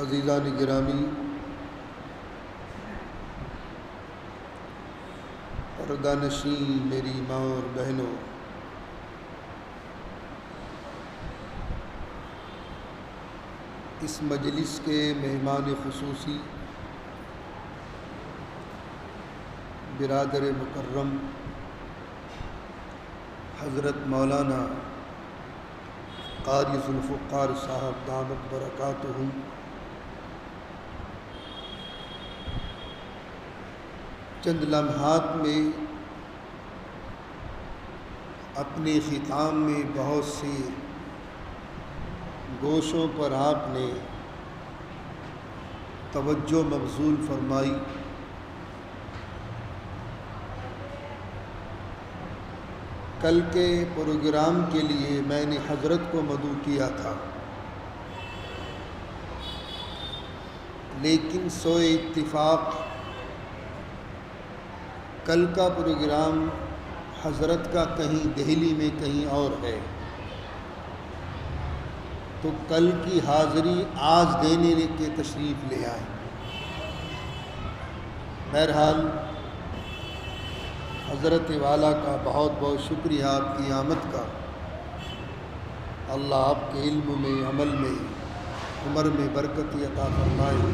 عزیزان گرامی، پردہ نشین میری ماں اور بہنوں، اس مجلس کے مہمان خصوصی برادر مکرم حضرت مولانا قاری ذوالفقار صاحب دامت برکاتہم، چند لمحات میں اپنے ختام میں بہت سے گوشوں پر آپ نے توجہ مبذول فرمائی۔ کل کے پروگرام کے لیے میں نے حضرت کو مدعو کیا تھا، لیکن سوئے اتفاق کل کا پروگرام حضرت کا کہیں دہلی میں کہیں اور ہے، تو کل کی حاضری آج دینے کے تشریف لے آئے۔ بہرحال حضرت والا کا بہت بہت شکریہ آپ کی آمد کا۔ اللہ آپ کے علم میں، عمل میں، عمر میں برکت عطا فرمائے۔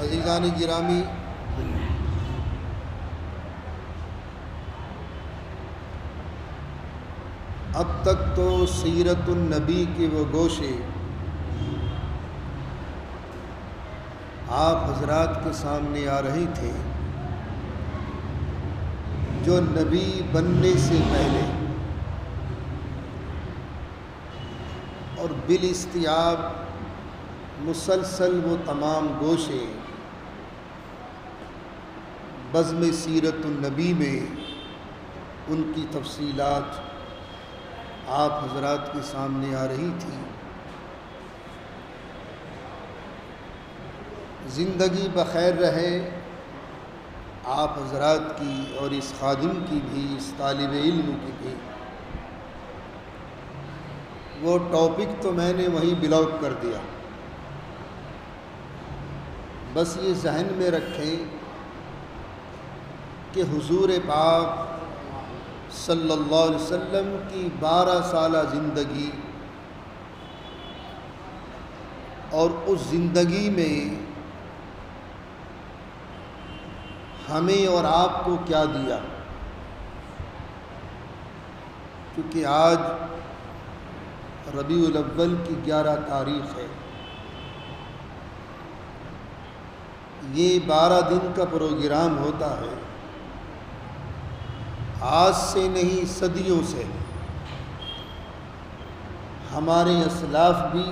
عزیزان گرامی، اب تک تو سیرت النبی کے وہ گوشے آپ حضرات کے سامنے آ رہے تھے جو نبی بننے سے پہلے اور بالاستیاب مسلسل وہ تمام گوشے بزم سیرت النبی میں ان کی تفصیلات آپ حضرات کے سامنے آ رہی تھی۔ زندگی بخیر رہے آپ حضرات کی اور اس خادم کی بھی، اس طالب علم کی بھی۔ وہ ٹاپک تو میں نے وہیں بلاک کر دیا، بس یہ ذہن میں رکھیں کہ حضور پاک صلی اللہ علیہ وسلم کی 12 سالہ زندگی اور اس زندگی میں ہمیں اور آپ کو کیا دیا، کیونکہ آج ربیع الاول کی 11 تاریخ ہے۔ یہ 12 دن کا پروگرام ہوتا ہے، آج سے نہیں صدیوں سے ہمارے اسلاف بھی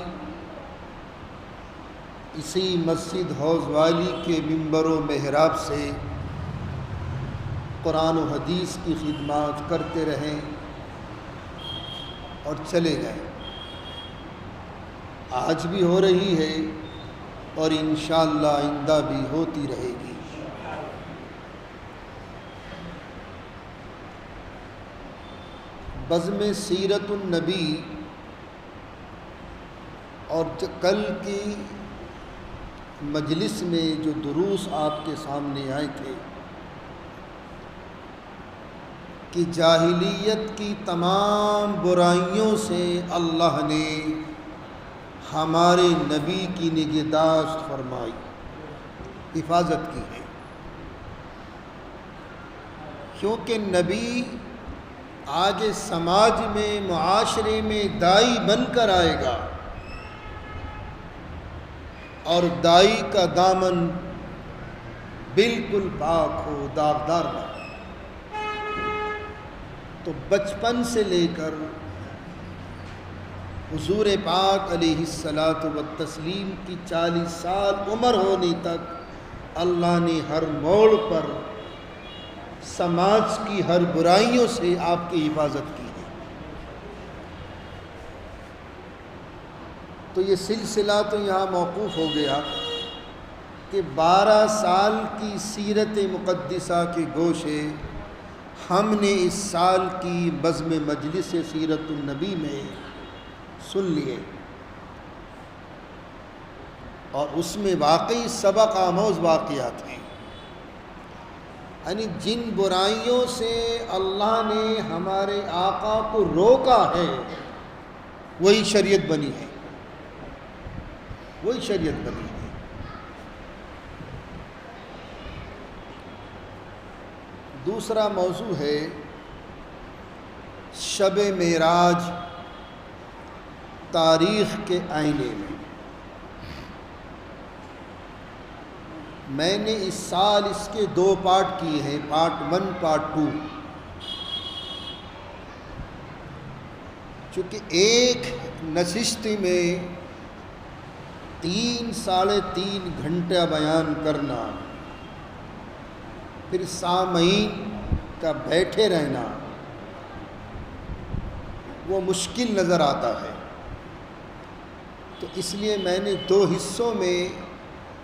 اسی مسجد حوض والی کے منبر و محراب سے قرآن و حدیث کی خدمات کرتے رہیں اور چلے گئے۔ آج بھی ہو رہی ہے اور انشاءاللہ آئندہ بھی ہوتی رہے گی۔ بزم سیرت النبی اور کل کی مجلس میں جو دروس آپ کے سامنے آئے تھے کہ جاہلیت کی تمام برائیوں سے اللہ نے ہمارے نبی کی نگہداشت فرمائی، حفاظت کی ہے، کیونکہ نبی آگے سماج میں، معاشرے میں دائی بن کر آئے گا، اور دائی کا دامن بالکل پاک ہو، داغدار نہ ہو۔ تو بچپن سے لے کر حضور پاک علیہ الصلاۃ والتسلیم کی 40 سال عمر ہونے تک اللہ نے ہر موڑ پر سماج کی ہر برائیوں سے آپ کی حفاظت کی ہے۔ تو یہ سلسلہ تو یہاں موقوف ہو گیا کہ 12 سال کی سیرت مقدسہ کے گوشے ہم نے اس سال کی بزم مجلس سیرت النبی میں سن لیے۔ اور اس میں واقعی سبق آموز واقعات ہیں، یعنی جن برائیوں سے اللہ نے ہمارے آقا کو روکا ہے وہی شریعت بنی ہے، وہی شریعت بنی ہے۔ دوسرا موضوع ہے شب معراج تاریخ کے آئینے میں۔ میں نے اس سال اس کے 2 پارٹ کیے ہیں، پارٹ 1 پارٹ 2۔ چونکہ ایک نشست میں 3 ساڑھے 3 گھنٹہ بیان کرنا، پھر سامعین کا بیٹھے رہنا، وہ مشکل نظر آتا ہے۔ تو اس لیے میں نے 2 حصوں میں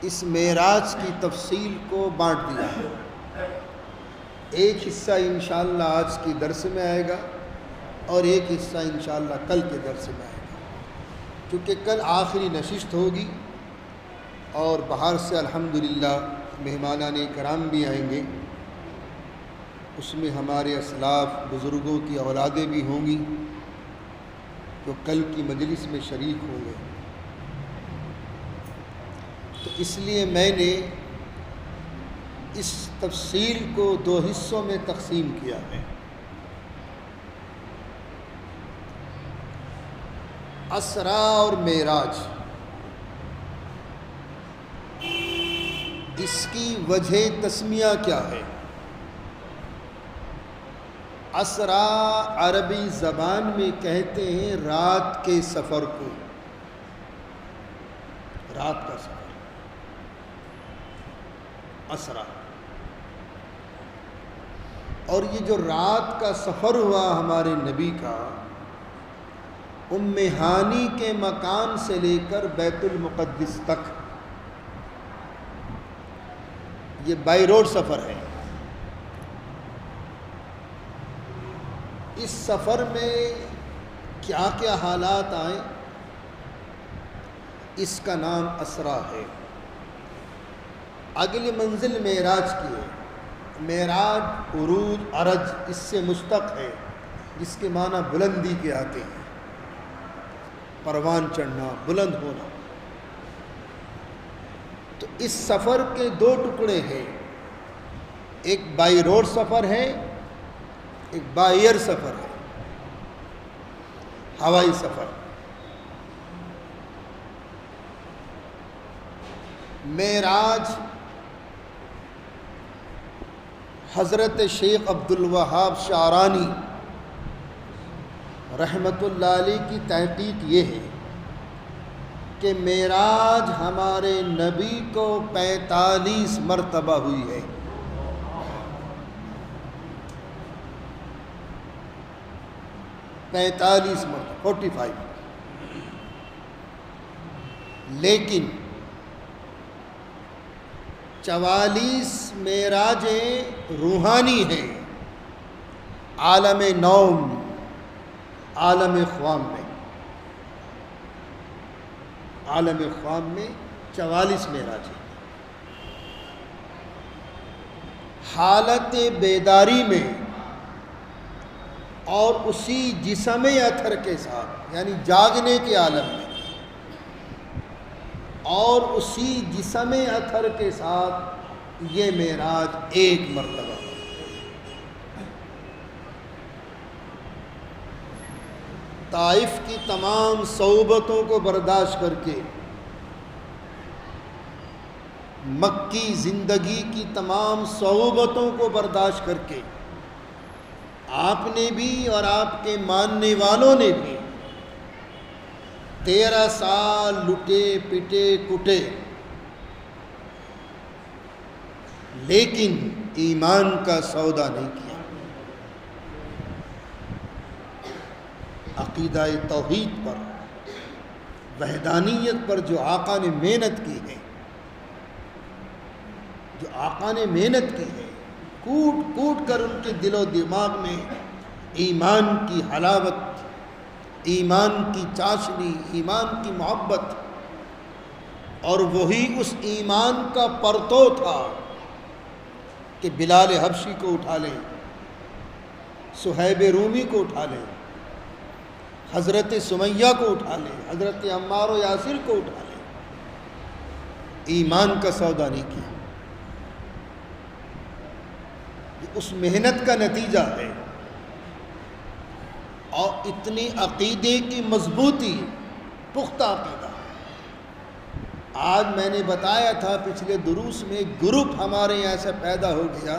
اس معراج کی تفصیل کو بانٹ دیا ہے۔ ایک حصہ انشاءاللہ آج کی درس میں آئے گا اور ایک حصہ انشاءاللہ کل کے درس میں آئے گا، کیونکہ کل آخری نشست ہوگی اور باہر سے الحمدللہ مہمانان کرام بھی آئیں گے، اس میں ہمارے اسلاف بزرگوں کی اولادیں بھی ہوں گی جو کل کی مجلس میں شریک ہوں گے۔ تو اس لیے میں نے اس تفصیل کو 2 حصوں میں تقسیم کیا ہے۔ اسرا اور معراج، اس کی وجہ تسمیہ کیا ہے؟ اسرا عربی زبان میں کہتے ہیں رات کے سفر کو، رات کا سفر اسرا۔ اور یہ جو رات کا سفر ہوا ہمارے نبی کا، ام ہانی کے مکان سے لے کر بیت المقدس تک، یہ بائی روڈ سفر ہے۔ اس سفر میں کیا کیا حالات آئے، اس کا نام اسرا ہے۔ اگلی منزل معراج کی ہے۔ معراج عروج عرج اس سے مشتق ہے، جس کے معنی بلندی کے آتے ہیں، پروان چڑھنا، بلند ہونا۔ تو اس سفر کے 2 ٹکڑے ہیں، ایک بائی روڈ سفر ہے، ایک بائی ایئر سفر ہے، ہوائی سفر۔ معراج حضرت شیخ عبدالوہاب شعرانی رحمۃ اللہ علیہ کی تحقیق یہ ہے کہ معراج ہمارے نبی کو 45 مرتبہ ہوئی ہے۔ 45 مرتبہ، 45۔ لیکن 44 معراجیں روحانی ہیں، عالم نوم، عالم خواب میں، عالم خواب میں 44 معراجیں۔ حالت بیداری میں اور اسی جسم اطہر کے ساتھ، یعنی جاگنے کے عالم میں اور اسی جسم اطہر کے ساتھ یہ معراج 1 مرتبہ۔ طائف کی تمام صعوبتوں کو برداشت کر کے، مکی زندگی کی تمام صعوبتوں کو برداشت کر کے، آپ نے بھی اور آپ کے ماننے والوں نے بھی 13 سال لٹے پٹے کٹے، لیکن ایمان کا سودا نہیں کیا۔ عقیدہ توحید پر، وحدانیت پر جو آقا نے محنت کی ہے، جو آقا نے محنت کی ہے، کوٹ کوٹ کر ان کے دل و دماغ میں ایمان کی حلاوت، ایمان کی چاشنی، ایمان کی محبت اور وہی اس ایمان کا پرتو تھا کہ بلال حبشی کو اٹھا لیں، صہیب رومی کو اٹھا لیں، حضرت سمیہ کو اٹھا لیں، حضرت عمار و یاسر کو اٹھا لیں، ایمان کا سودا نہیں کیا۔ یہ اس محنت کا نتیجہ ہے، اور اتنی عقیدے کی مضبوطی، پختہ عقیدہ۔ آج میں نے بتایا تھا پچھلے دروس میں، گروپ ہمارے یہاں سے پیدا ہو گیا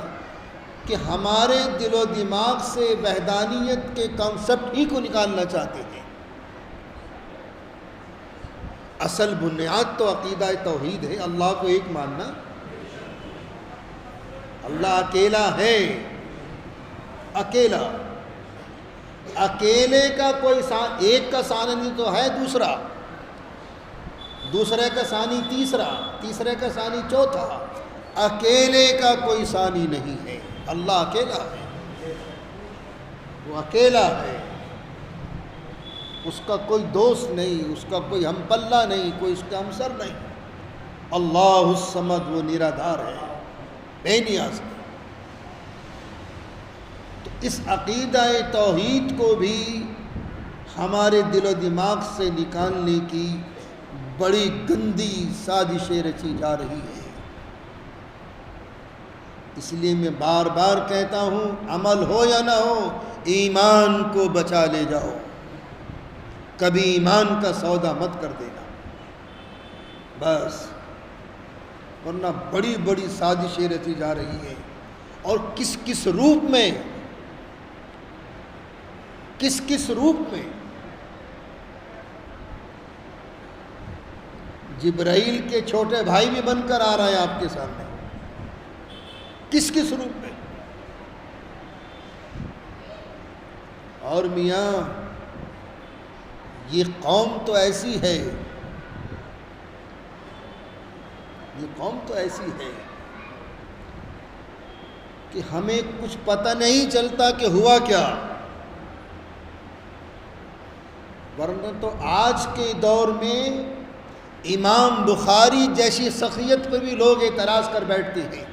کہ ہمارے دل و دماغ سے وحدانیت کے کانسیپٹ ہی کو نکالنا چاہتے ہیں۔ اصل بنیاد تو عقیدہ توحید ہے، اللہ کو ایک ماننا، اللہ اکیلا ہے، اکیلا، اکیلے کا کوئی ایک کا ثانی تو ہے دوسرا، دوسرے کا ثانی تیسرا، تیسرے کا ثانی چوتھا، اکیلے کا کوئی ثانی نہیں ہے۔ اللہ اکیلا ہے، وہ اکیلا ہے، اس کا کوئی دوست نہیں، اس کا کوئی ہم پلہ نہیں، کوئی اس کا ہمسر نہیں۔ اللہ الصمد، وہ نرادھار ہے، بے نیاز ہے۔ تو اس عقیدہ توحید کو بھی ہمارے دل و دماغ سے نکالنے کی بڑی گندی سازشیں رچی جا رہی ہے۔ اس لیے میں بار بار کہتا ہوں، عمل ہو یا نہ ہو، ایمان کو بچا لے جاؤ، کبھی ایمان کا سودا مت کر دینا بس، ورنہ بڑی بڑی سازشیں رچی جا رہی ہیں۔ اور کس کس روپ میں، کس کس روپ میں؟ جبرائیل کے چھوٹے بھائی بھی بن کر آ رہا ہے آپ کے سامنے، کس کس روپ میں؟ اور میاں یہ قوم تو ایسی ہے، یہ قوم تو ایسی ہے کہ ہمیں کچھ پتہ نہیں چلتا کہ ہوا کیا، ورنہ تو آج کے دور میں امام بخاری جیسی شخصیت پہ بھی لوگ اعتراض کر بیٹھتے ہیں،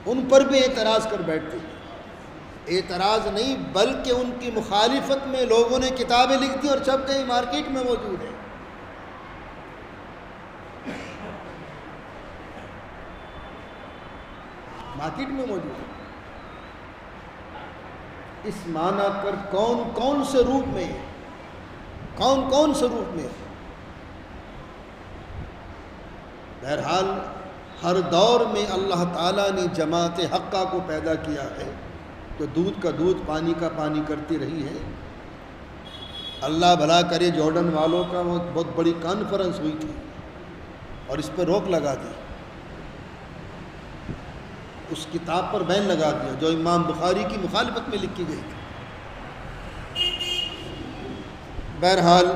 ان پر بھی اعتراض کر بیٹھتے ہیں۔ اعتراض نہیں بلکہ ان کی مخالفت میں لوگوں نے کتابیں لکھ دی اور چھپ گئی، مارکیٹ میں موجود ہے۔ مارکیٹ میں موجود ہے۔ اس معنی پر کون کون سے روپ میں، کون کون سے روپ میں؟ بہرحال ہر دور میں اللہ تعالیٰ نے جماعت حقہ کو پیدا کیا ہے، تو دودھ کا دودھ، پانی کا پانی کرتی رہی ہے۔ اللہ بھلا کرے، جارڈن والوں کا بہت بڑی کانفرنس ہوئی تھی اور اس پہ روک لگا دی، اس کتاب پر بین لگا دیا جو امام بخاری کی مخالفت میں لکھی گئی تھی۔ بہرحال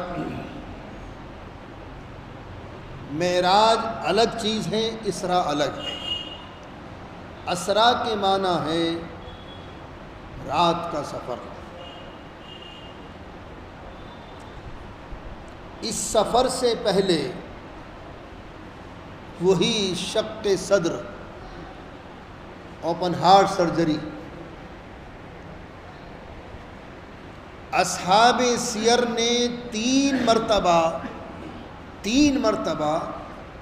معراج الگ چیز ہے، اسراء الگ ہے۔ اسراء کے معنی ہے رات کا سفر۔ اس سفر سے پہلے وہی شق صدر، اوپن ہارٹ سرجری، اصحاب سیر نے تین مرتبہ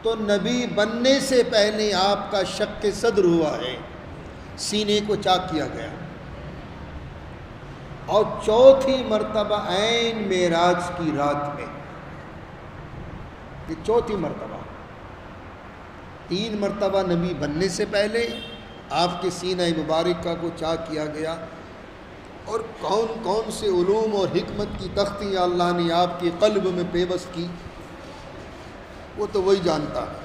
تو نبی بننے سے پہلے آپ کا شق صدر ہوا ہے، سینے کو چاک کیا گیا، اور چوتھی مرتبہ عین معراج کی رات میں، یہ چوتھی مرتبہ۔ 3 مرتبہ نبی بننے سے پہلے آپ کے سینہ مبارکہ کو چاک کیا گیا، اور کون کون سے علوم اور حکمت کی تختیاں اللہ نے آپ کے قلب میں پیوست کی، وہ تو وہی جانتا ہے۔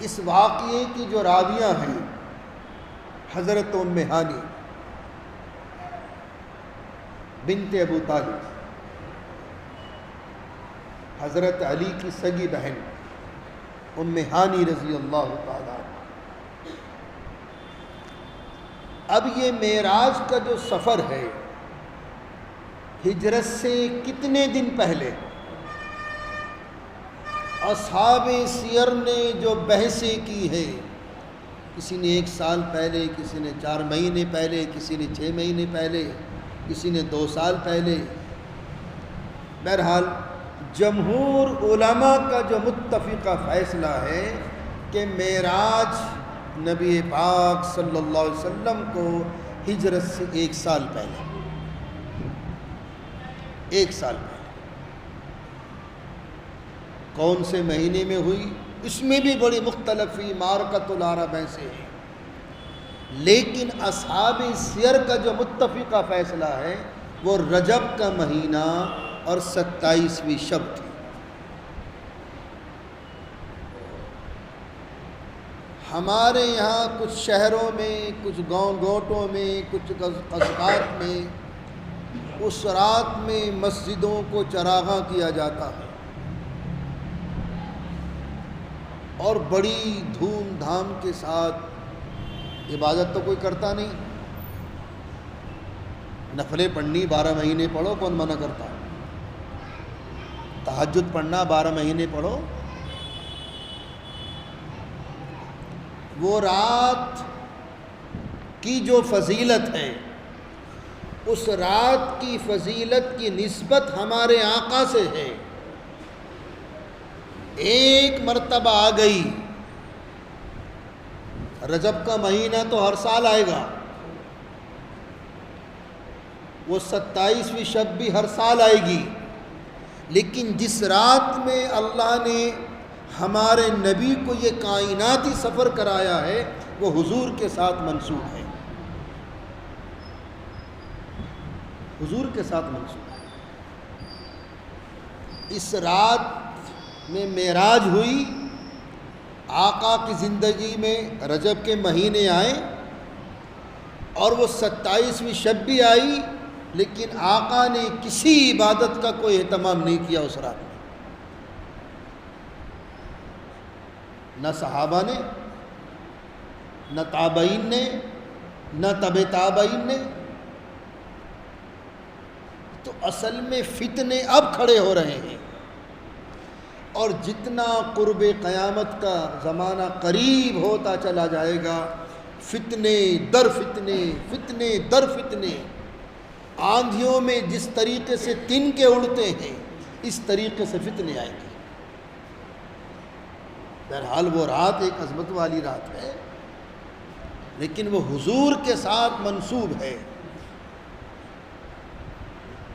اس واقعے کی جو راویاں ہیں، حضرت ام ہانی بنت ابو طالب، حضرت علی کی سگی بہن ام ہانی رضی اللہ تعالیٰ عنہ، اب یہ معراج کا جو سفر ہے ہجرت سے کتنے دن پہلے اصحاب سیر نے جو بحثیں کی ہے، کسی نے 1 سال پہلے، کسی نے 4 مہینے پہلے، کسی نے 6 مہینے پہلے، کسی نے 2 سال پہلے، بہرحال جمہور علماء کا جو متفقہ فیصلہ ہے کہ معراج نبی پاک صلی اللہ علیہ وسلم کو ہجرت سے 1 سال پہلے، 1 سال پہلے کون سے مہینے میں ہوئی، اس میں بھی بڑی مختلفی معرکۃ العرب سے ہے، لیکن اصحاب سیر کا جو متفقہ فیصلہ ہے وہ رجب کا مہینہ اور 27ویں شب تھی۔ ہمارے یہاں کچھ شہروں میں، کچھ گاؤں گوٹوں میں، کچھ قصبات میں اس رات میں مسجدوں کو چراغاں کیا جاتا ہے اور بڑی دھوم دھام کے ساتھ، عبادت تو کوئی کرتا نہیں، نفلیں پڑھنی 12 مہینے پڑھو، کون منع کرتا ہے؟ تہجد پڑھنا 12 مہینے پڑھو۔ وہ رات کی جو فضیلت ہے، اس رات کی فضیلت کی نسبت ہمارے آقا سے ہے۔ ایک مرتبہ آ گئی، رجب کا مہینہ تو ہر سال آئے گا، وہ 27ویں شب بھی ہر سال آئے گی، لیکن جس رات میں اللہ نے ہمارے نبی کو یہ کائناتی سفر کرایا ہے وہ حضور کے ساتھ منسوب ہے، حضور کے ساتھ منسوب ہے۔ اس رات میں معراج ہوئی، آقا کی زندگی میں رجب کے مہینے آئے اور وہ 27ویں شب بھی آئی، لیکن آقا نے کسی عبادت کا کوئی اہتمام نہیں کیا اس رات میں، نہ صحابہ نے، نہ تابعین نے، نہ تبع تابعین نے۔ تو اصل میں فتنے اب کھڑے ہو رہے ہیں، اور جتنا قرب قیامت کا زمانہ قریب ہوتا چلا جائے گا، فتنے در فتنے، فتنے در فتنے، آندھیوں میں جس طریقے سے تنکے اڑتے ہیں اس طریقے سے فتنے آئیں گے۔ بہرحال وہ رات ایک عظمت والی رات ہے، لیکن وہ حضور کے ساتھ منسوب ہے۔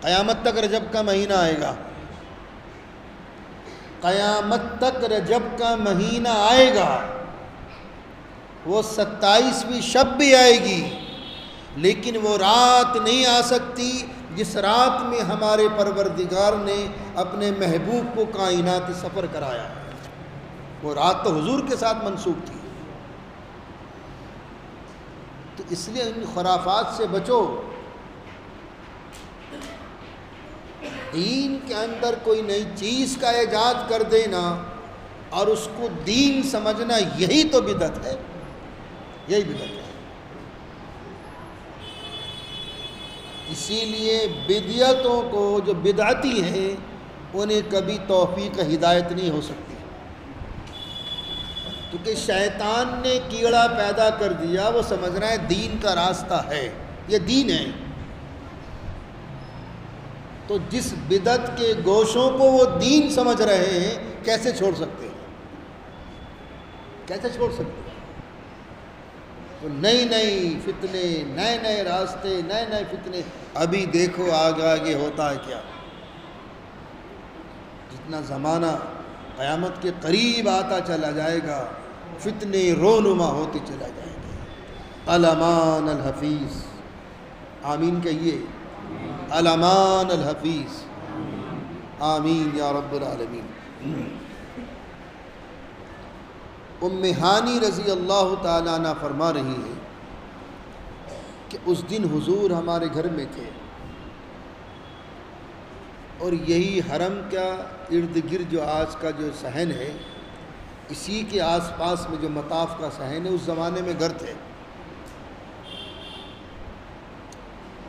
قیامت تک رجب کا مہینہ آئے گا، قیامت تک رجب کا مہینہ آئے گا، وہ 27ویں شب بھی آئے گی، لیکن وہ رات نہیں آ سکتی جس رات میں ہمارے پروردگار نے اپنے محبوب کو کائناتی سفر کرایا۔ وہ رات تو حضور کے ساتھ منسوب تھی۔ تو اس لیے ان خرافات سے بچو۔ دین کے اندر کوئی نئی چیز کا ایجاد کر دینا اور اس کو دین سمجھنا، یہی تو بدعت ہے، یہی بدعت ہے۔ اسی لیے بدعتوں کو، جو بدعتی ہیں، انہیں کبھی توفیق ہدایت نہیں ہو سکتی، کیونکہ شیطان نے کیڑا پیدا کر دیا، وہ سمجھ رہا ہے دین کا راستہ ہے، یہ دین ہے۔ تو جس بدعت کے گوشوں کو وہ دین سمجھ رہے ہیں، کیسے چھوڑ سکتے ہیں؟ کیسے چھوڑ سکتے ہیں؟ تو نئی نئی فتنے، نئے نئے راستے، نئے نئے فتنے۔ ابھی دیکھو آگے آگے ہوتا ہے کیا۔ جتنا زمانہ قیامت کے قریب آتا چلا جائے گا، فتنے رونما ہوتے چلا جائیں گے۔ الامان الحفیظ، آمین کہیے، الامان الحفیظ، آمین یا رب العالمین۔ ام ہانی رضی اللہ تعالیٰ عنہ فرما رہی ہے کہ اس دن حضور ہمارے گھر میں تھے، اور یہی حرم کا ارد گرد جو آج کا جو صحن ہے، اسی کے آس پاس میں جو مطاف کا صحن ہے، اس زمانے میں گھر تھے۔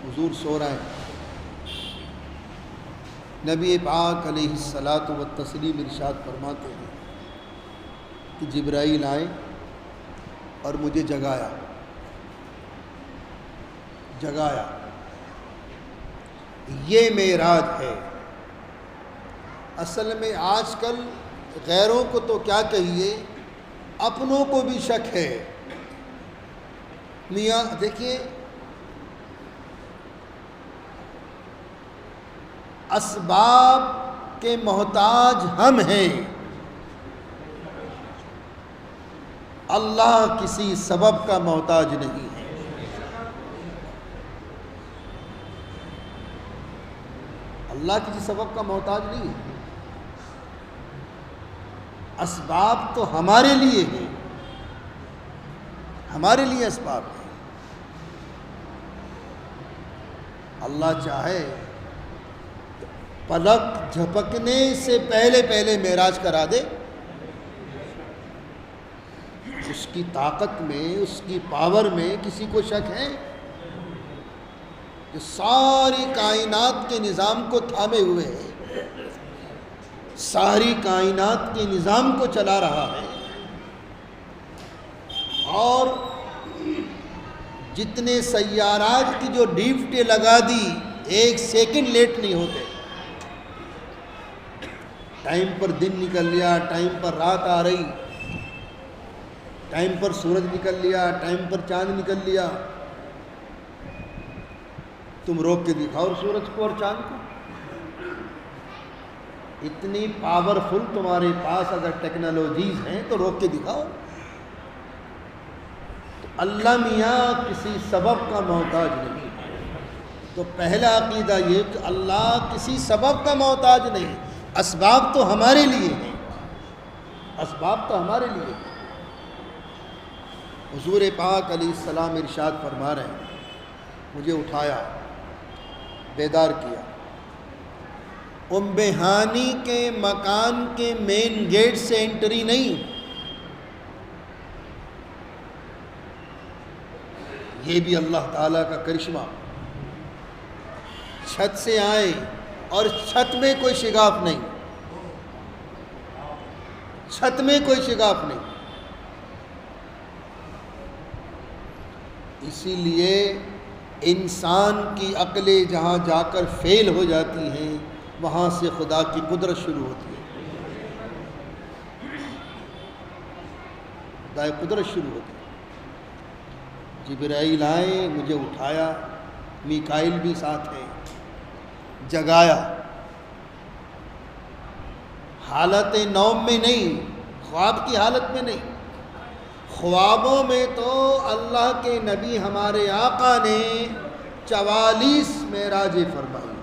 حضور سو رہے ہیں، نبی پاک علیہ الصلاۃ والتسلیم ارشاد فرماتے ہیں کہ جبرائیل آئے اور مجھے جگایا۔ یہ معراج ہے۔ اصل میں آج کل غیروں کو تو کیا کہیے، اپنوں کو بھی شک ہے۔ میاں دیکھیے، اسباب کے محتاج ہم ہیں، اللہ کسی سبب کا محتاج نہیں ہے۔ اللہ کسی سبب کا محتاج نہیں ہے۔ اسباب تو ہمارے لیے ہیں، ہمارے لیے اسباب ہیں۔ اللہ چاہے پلک جھپکنے سے پہلے معراج کرا دے، اس کی طاقت میں، اس کی پاور میں کسی کو شک ہے؟ جو ساری کائنات کے نظام کو تھامے ہوئے ہے، ساری کائنات کے نظام کو چلا رہا ہے، اور جتنے سیارات کی جو ڈیوٹیں لگا دی، ایک سیکنڈ لیٹ نہیں ہوتے۔ ٹائم پر دن نکل لیا، ٹائم پر رات آ رہی، ٹائم پر سورج نکل لیا، ٹائم پر چاند نکل لیا۔ تم روک کے دکھاؤ سورج کو اور چاند کو۔ اتنی پاورفل تمہارے پاس اگر ٹیکنالوجیز ہیں تو روک کے دکھاؤ۔ تو اللہ میاں کسی سبب کا محتاج نہیں ہے۔ تو پہلا عقیدہ یہ کہ اللہ کسی سبب کا محتاج نہیں، اسباب تو ہمارے لیے ہیں، اسباب تو ہمارے لیے ہیں۔ حضور پاک علیہ السلام ارشاد فرما رہے ہیں، مجھے اٹھایا، بیدار کیا، ام ہانی کے مکان کے مین گیٹ سے انٹری نہیں، یہ بھی اللہ تعالیٰ کا کرشمہ۔ چھت سے آئے اور چھت میں کوئی شگاف نہیں، چھت میں کوئی شگاف نہیں۔ اسی لیے انسان کی عقلیں جہاں جا کر فیل ہو جاتی ہیں، وہاں سے خدا کی قدرت شروع ہوتی ہے، خدا کی قدرت شروع ہوتی ہے۔ جبرائیل آئے، مجھے اٹھایا، میکائیل بھی ساتھ ہیں، جگایا، حالت نوم میں نہیں، خواب کی حالت میں نہیں، خوابوں میں تو اللہ کے نبی ہمارے آقا نے 44 معراجیں فرمائی،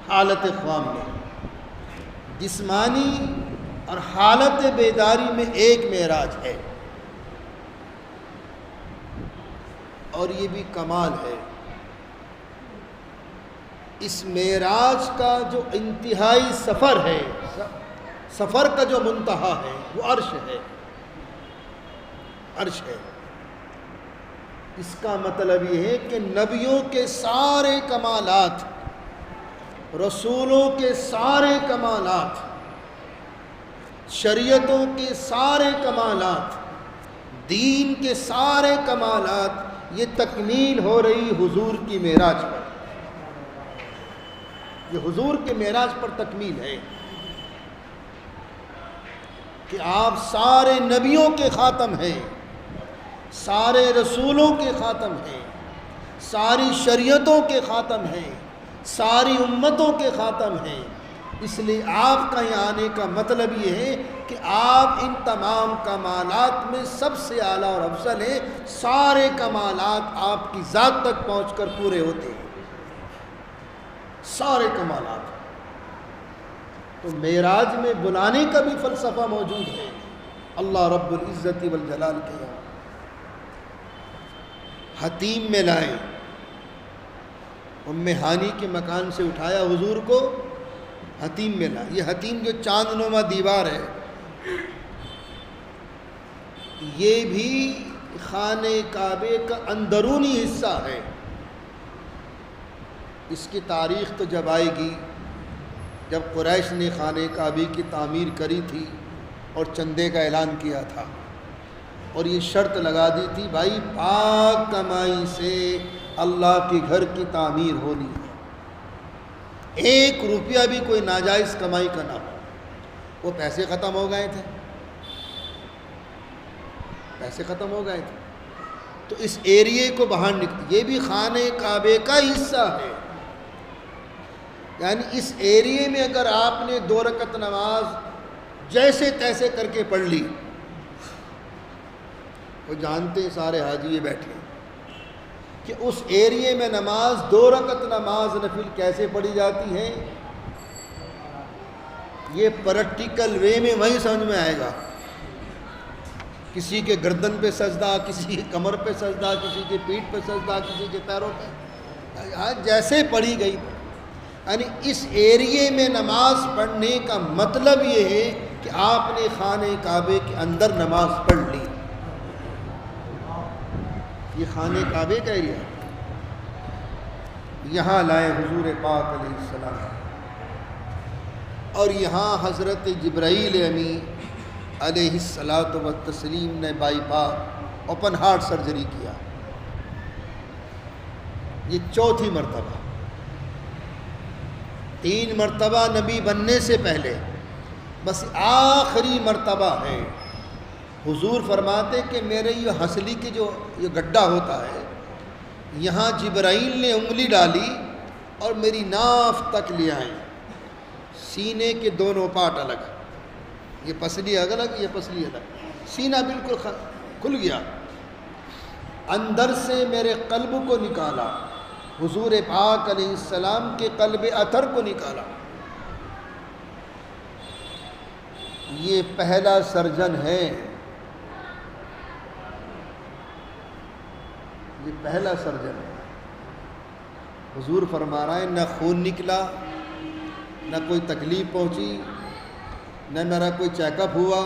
حالت خواب میں، جسمانی اور حالت بیداری میں ایک معراج ہے۔ اور یہ بھی کمال ہے، اس معراج کا جو انتہائی سفر ہے، سفر کا جو منتہا ہے وہ عرش ہے، عرش ہے۔ اس کا مطلب یہ ہے کہ نبیوں کے سارے کمالات، رسولوں کے سارے کمالات، شریعتوں کے سارے کمالات، دین کے سارے کمالات، یہ تکمیل ہو رہی حضور کی معراج پر، یہ حضور کے معراج پر تکمیل ہے کہ آپ سارے نبیوں کے خاتم ہیں، سارے رسولوں کے خاتم ہیں، ساری شریعتوں کے خاتم ہیں، ساری امتوں کے خاتم ہیں۔ اس لیے آپ کا یہاں آنے کا مطلب یہ ہے کہ آپ ان تمام کمالات میں سب سے اعلیٰ اور افضل ہیں، سارے کمالات آپ کی ذات تک پہنچ کر پورے ہوتے ہیں، سارے کمالات۔ تو معراج میں بلانے کا بھی فلسفہ موجود ہے، اللہ رب العزت والجلال کے یہاں حتیم میں لائے، ام ہانی کے مکان سے اٹھایا حضور کو، حتیم میں لائے۔ یہ حتیم جو چاند نما دیوار ہے، یہ بھی خانہ کعبے کا اندرونی حصہ ہے، اس کی تاریخ تو جب آئے گی جب قریش نے خانہ کعبہ کی تعمیر کری تھی اور چندے کا اعلان کیا تھا، اور یہ شرط لگا دی تھی بھائی پاک کمائی سے اللہ کے گھر کی تعمیر ہونی ہے، 1 روپیہ بھی کوئی ناجائز کمائی کا نہ ہو۔ وہ پیسے ختم ہو گئے تھے، پیسے ختم ہو گئے تھے، تو اس ایریے کو باہر نکل، یہ بھی خانہ کعبہ کا حصہ ہے، یعنی اس ایریے میں اگر آپ نے 2 رکعت نماز جیسے تیسے کر کے پڑھ لی، وہ جانتے ہیں سارے حاجی یہ بیٹھے کہ اس ایریے میں نماز 2 رکعت نماز نفل کیسے پڑھی جاتی ہے، یہ پریکٹیکل وے میں وہیں سمجھ میں آئے گا۔ کسی کے گردن پہ سجدہ، کسی کے کمر پہ سجدہ، کسی کے پیٹھ پہ سجدہ، کسی کے پیروں پہ، جیسے پڑھی گئی۔ یعنی اس ایریے میں نماز پڑھنے کا مطلب یہ ہے کہ آپ نے خانہ کعبہ کے اندر نماز پڑھ لی، یہ خانہ کعبہ کا ایریا ہے۔ یہاں لائے حضور پاک علیہ السلام، اور یہاں حضرت جبرائیل امی علیہ الصلاۃ والتسلیم نے بائی پاک اوپن ہارٹ سرجری کیا، یہ 4تھی مرتبہ، 3 مرتبہ نبی بننے سے پہلے، بس آخری مرتبہ ہے۔ حضور فرماتے کہ میرے یہ ہنسلی کے جو یہ گڈھا ہوتا ہے، یہاں جبرائیل نے انگلی ڈالی اور میری ناف تک لے آئیں، سینے کے دونوں پارٹ الگ، یہ پسلی الگ، یہ پسلی الگ، سینہ بالکل کھل گیا، اندر سے میرے قلب کو نکالا، حضور پاک علیہ السلام کے قلب اطہر کو نکالا۔ یہ پہلا سرجن ہے، یہ پہلا سرجن ہے۔ حضور فرما رہے ہیں نہ خون نکلا، نہ کوئی تکلیف پہنچی، نہ میرا کوئی چیک اپ ہوا،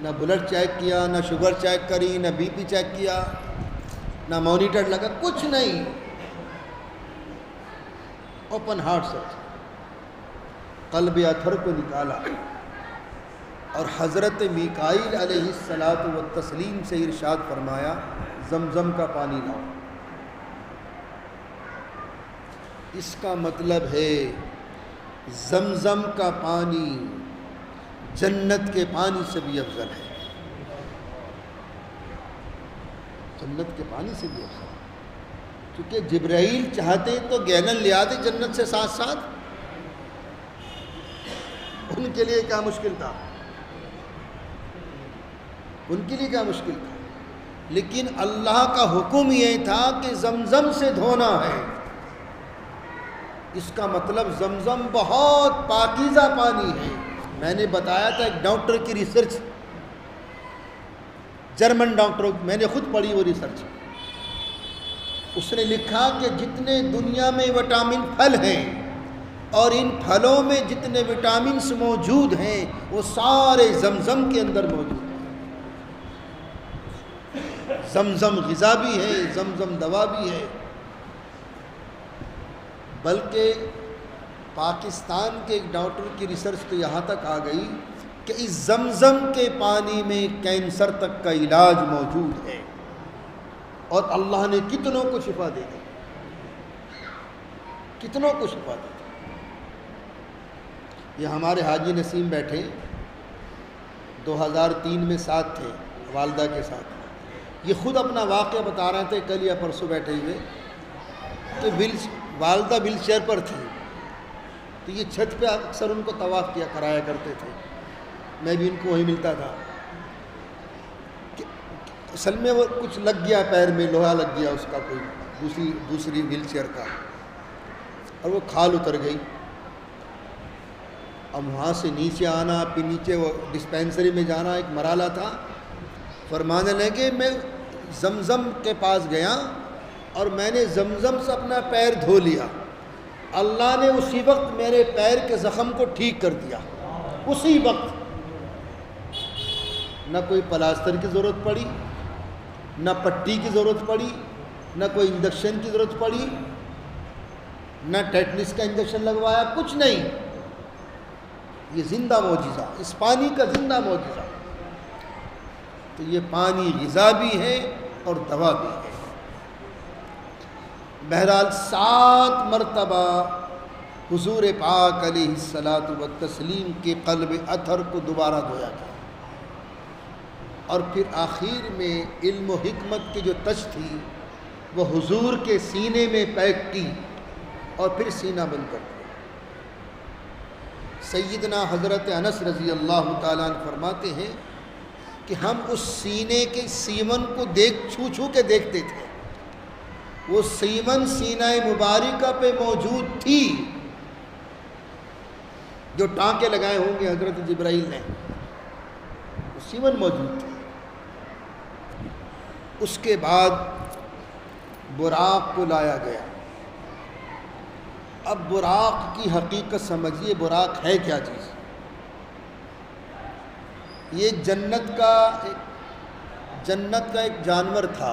نہ بلڈ چیک کیا، نہ شوگر چیک کری، نہ بی پی چیک کیا، نہ مانیٹر لگا، کچھ نہیں، اوپن ہارٹ سرجری، قلب اطہر کو نکالا، اور حضرت میکائیل علیہ الصلاۃ والتسلیم سے ارشاد فرمایا زمزم کا پانی لاؤ۔ اس کا مطلب ہے زمزم کا پانی جنت کے پانی سے بھی افضل ہے، جنت کے پانی سے بھی افضل ہے، کیونکہ جبرائیل چاہتے تو گیلن لے آتے جنت سے ساتھ ساتھ، ان کے لیے کیا مشکل تھا، ان کے لیے کیا مشکل تھا، لیکن اللہ کا حکم یہ تھا کہ زمزم سے دھونا ہے۔ اس کا مطلب زمزم بہت پاکیزہ پانی ہے۔ میں نے بتایا تھا ایک ڈاکٹر کی ریسرچ، جرمن ڈاکٹر، میں نے خود پڑھی وہ ریسرچ، اس نے لکھا کہ جتنے دنیا میں وٹامن پھل ہیں اور ان پھلوں میں جتنے وٹامنس موجود ہیں وہ سارے زمزم کے اندر موجود ہیں۔ زمزم غذا بھی ہے، زمزم دوا بھی ہے، بلکہ پاکستان کے ایک ڈاکٹر کی ریسرچ تو یہاں تک آ گئی کہ اس زمزم کے پانی میں کینسر تک کا علاج موجود ہے، اور اللہ نے کتنوں کو شفا دے دی، کتنوں کو شفا دے دی۔ یہ ہمارے حاجی نسیم بیٹھے 2003 میں ساتھ تھے والدہ کے ساتھ، یہ خود اپنا واقعہ بتا رہے تھے کل یا پرسوں بیٹھے ہوئے کہ والدہ ویل چیئر پر تھی، تو یہ چھت پہ اکثر ان کو طواف کیا کرایا کرتے تھے، میں بھی ان کو وہیں ملتا تھا، کہ اصل میں وہ کچھ لگ گیا پیر میں، لوہا لگ گیا اس کا کوئی دوسری ویل چیئر کا، اور وہ کھال اتر گئی، اب وہاں سے نیچے آنا، پھر نیچے وہ ڈسپینسری میں جانا ایک مرحلہ تھا۔ فرمانے لگے میں زمزم کے پاس گیا اور میں نے زمزم سے اپنا پیر دھو لیا، اللہ نے اسی وقت میرے پیر کے زخم کو ٹھیک کر دیا، اسی وقت، نہ کوئی پلاسٹر کی ضرورت پڑی، نہ پٹی کی ضرورت پڑی، نہ کوئی انجیکشن کی ضرورت پڑی، نہ ٹیٹنس کا انجیکشن لگوایا، کچھ نہیں. یہ زندہ معجزہ، اس پانی کا زندہ معجزہ. تو یہ پانی غذا بھی ہے اور دوا بھی ہے. بہرحال 7 مرتبہ حضور پاک علیہ الصلاۃ والتسلیم کے قلب اطہر کو دوبارہ دھویا گیا، اور پھر آخر میں علم و حکمت کی جو تش تھی وہ حضور کے سینے میں پیک کی اور پھر سینہ بند کر دیا. سیدنا حضرت انس رضی اللہ تعالیٰ عنہ فرماتے ہیں کہ ہم اس سینے کے سیمن کو چھو کے دیکھتے تھے. وہ سیمن سینہ مبارکہ پہ موجود تھی، جو ٹانکے لگائے ہوں گے حضرت جبرائیل نے، وہ سیمن موجود تھی. اس کے بعد براق کو لایا گیا. اب براق کی حقیقت سمجھیے، براق ہے کیا چیز؟ یہ جنت کا ایک جانور تھا،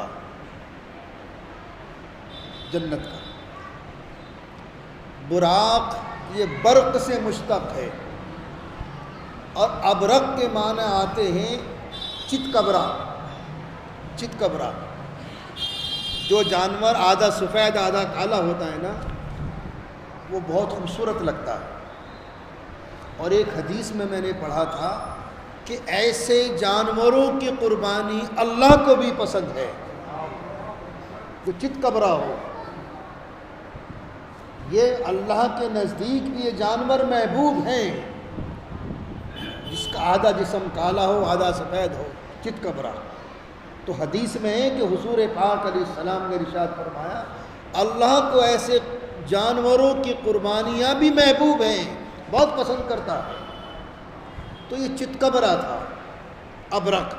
جنت کا. براق یہ برق سے مشتق ہے، اور ابرق کے معنی آتے ہیں چتکبرا. چتکبرا جو جانور آدھا سفید آدھا کالا ہوتا ہے نا، وہ بہت خوبصورت لگتا ہے. اور ایک حدیث میں نے پڑھا تھا کہ ایسے جانوروں کی قربانی اللہ کو بھی پسند ہے، جو چتکبرا ہو. یہ اللہ کے نزدیک بھی یہ جانور محبوب ہیں، جس کا آدھا جسم کالا ہو آدھا سفید ہو، چتکبرا. تو حدیث میں ہے کہ حضور پاک علیہ السلام نے ارشاد فرمایا اللہ کو ایسے جانوروں کی قربانیاں بھی محبوب ہیں، بہت پسند کرتا ہے. تو یہ چتکبرا تھا، ابرق.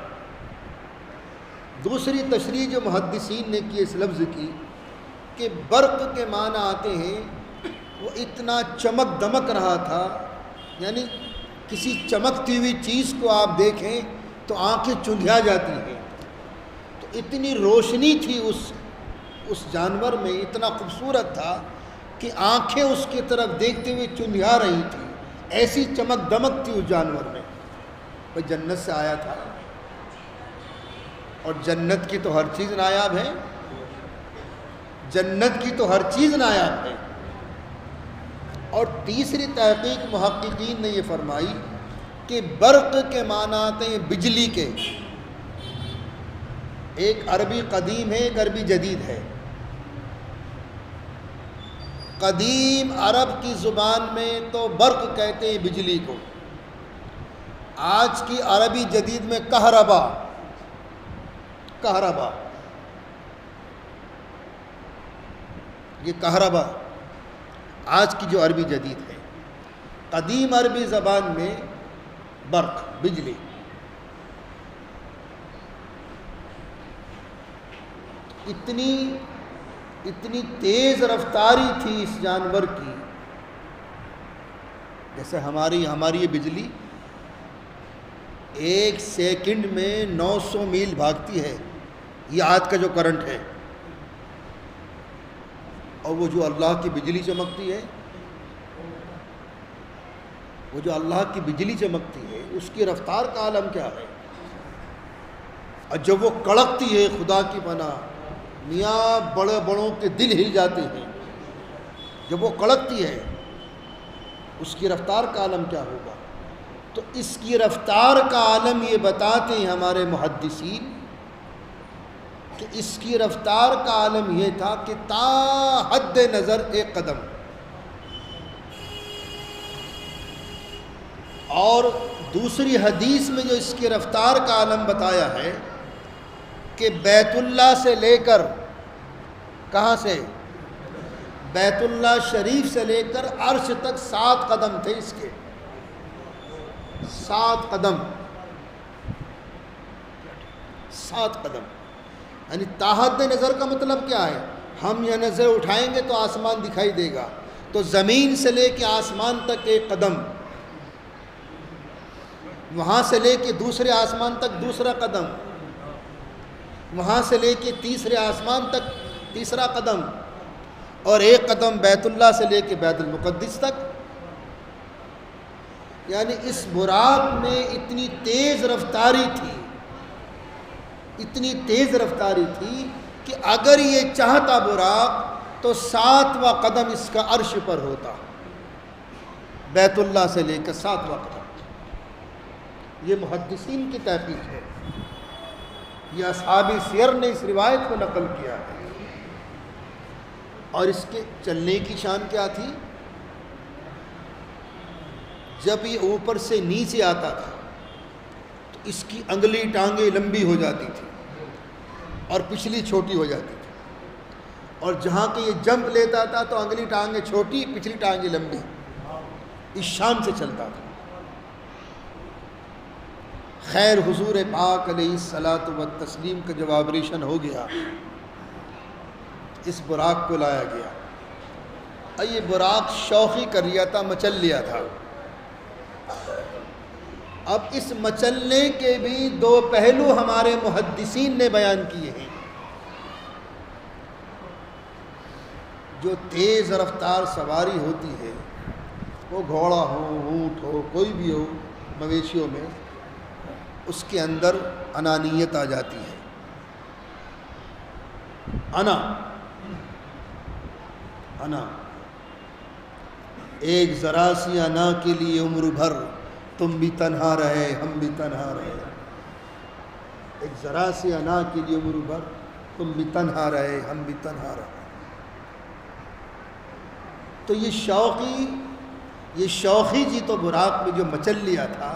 دوسری تشریح جو محدثین نے کی اس لفظ کی کہ برق کے معنی آتے ہیں، وہ اتنا چمک دمک رہا تھا، یعنی کسی چمکتی ہوئی چیز کو آپ دیکھیں تو آنکھیں چندھیا جاتی ہیں. تو اتنی روشنی تھی اس جانور میں، اتنا خوبصورت تھا کہ آنکھیں اس کی طرف دیکھتے ہوئے چندھیا رہی تھی. ایسی چمک دمک تھی اس جانور میں. وہ جنت سے آیا تھا، اور جنت کی تو ہر چیز نایاب ہے، جنت کی تو ہر چیز نایاب ہے. اور تیسری تحقیق محققین نے یہ فرمائی کہ برق کے معنی آتے ہیں بجلی کے. ایک عربی قدیم ہے، ایک عربی جدید ہے. قدیم عرب کی زبان میں تو برق کہتے ہیں بجلی کو. آج کی عربی جدید میں کہربا. یہ کہربا آج کی جو عربی جدید ہے. قدیم عربی زبان میں برق، بجلی. اتنی تیز رفتاری تھی اس جانور کی، جیسے ہماری یہ بجلی 1 سیکنڈ میں 900 میل بھاگتی ہے. یہ آج کا جو کرنٹ ہے، اور وہ جو اللہ کی بجلی چمکتی ہے، اس کی رفتار کا عالم کیا ہے. اور جب وہ کڑکتی ہے، خدا کی پناہ میاں بڑے بڑوں کے دل ہل جاتے ہیں. جب وہ کڑکتی ہے، اس کی رفتار کا عالم کیا ہوگا. تو اس کی رفتار کا عالم یہ بتاتے ہیں ہمارے محدثین کہ اس کی رفتار کا عالم یہ تھا کہ تا حد نظر 1 قدم. اور دوسری حدیث میں جو اس کی رفتار کا عالم بتایا ہے کہ بیت اللہ سے لے کر، کہاں سے؟ بیت اللہ شریف سے لے کر عرش تک 7 قدم تھے اس کے. 7 قدم، 7 قدم. یعنی تاحد نظر کا مطلب کیا ہے؟ ہم یہ نظر اٹھائیں گے تو آسمان دکھائی دے گا. تو زمین سے لے کے آسمان تک 1 قدم، وہاں سے لے کے دوسرے آسمان تک 2 قدم، وہاں سے لے کے تیسرے آسمان تک 3 قدم، اور ایک قدم بیت اللہ سے لے کے بیت المقدس تک. یعنی اس براق میں اتنی تیز رفتاری تھی، اتنی تیز رفتاری تھی کہ اگر یہ چاہتا براق تو 7واں قدم اس کا عرش پر ہوتا، بیت اللہ سے لے کر 7واں قدم. یہ محدثین کی تحقیق ہے، یہ اصحاب سیر نے اس روایت کو نقل کیا ہے. اور اس کے چلنے کی شان کیا تھی؟ جب یہ اوپر سے نیچے آتا تھا تو اس کی انگلی ٹانگیں لمبی ہو جاتی تھی اور پچھلی چھوٹی ہو جاتی تھی، اور جہاں کہ یہ جمپ لیتا تھا تو انگلی ٹانگیں چھوٹی، پچھلی ٹانگیں لمبی، اس شان سے چلتا تھا. خیر حضور پاک علیہ الصلاۃ والتسلیم کا جب آپریشن ہو گیا، اس براق کو لایا گیا. یہ براق شوخی کر لیا تھا، مچل لیا تھا. اب اس مچلنے کے بھی 2 پہلو ہمارے محدثین نے بیان کیے ہیں. جو تیز رفتار سواری ہوتی ہے، وہ گھوڑا ہو، اونٹ ہو، کوئی بھی ہو مویشیوں میں، اس کے اندر انانیت آ جاتی ہے. انا ایک ذرا سی انا کے لیے عمر بھر تم بھی تنہا رہے ہم بھی تنہا رہے. ایک ذرا سی انا کے لیے عمر بھر تم بھی تنہا رہے ہم بھی تنہا رہے. تو یہ شوخی جی تو براق میں جو مچل لیا تھا،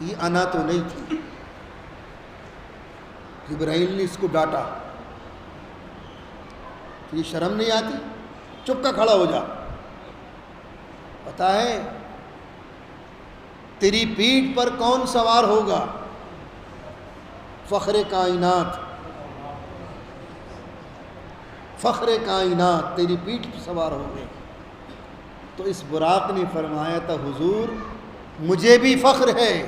یہ انا تو نہیں تھی. جبرائیل نے اس کو ڈانٹا، یہ شرم نہیں آتی؟ چپ کا کھڑا ہو جا. پتہ ہے تیری پیٹھ پر کون سوار ہوگا؟ فخر کائنات، فخر کائنات تیری پیٹھ پر سوار ہو گئے. تو اس براق نے فرمایا تھا، حضور مجھے بھی فخر ہے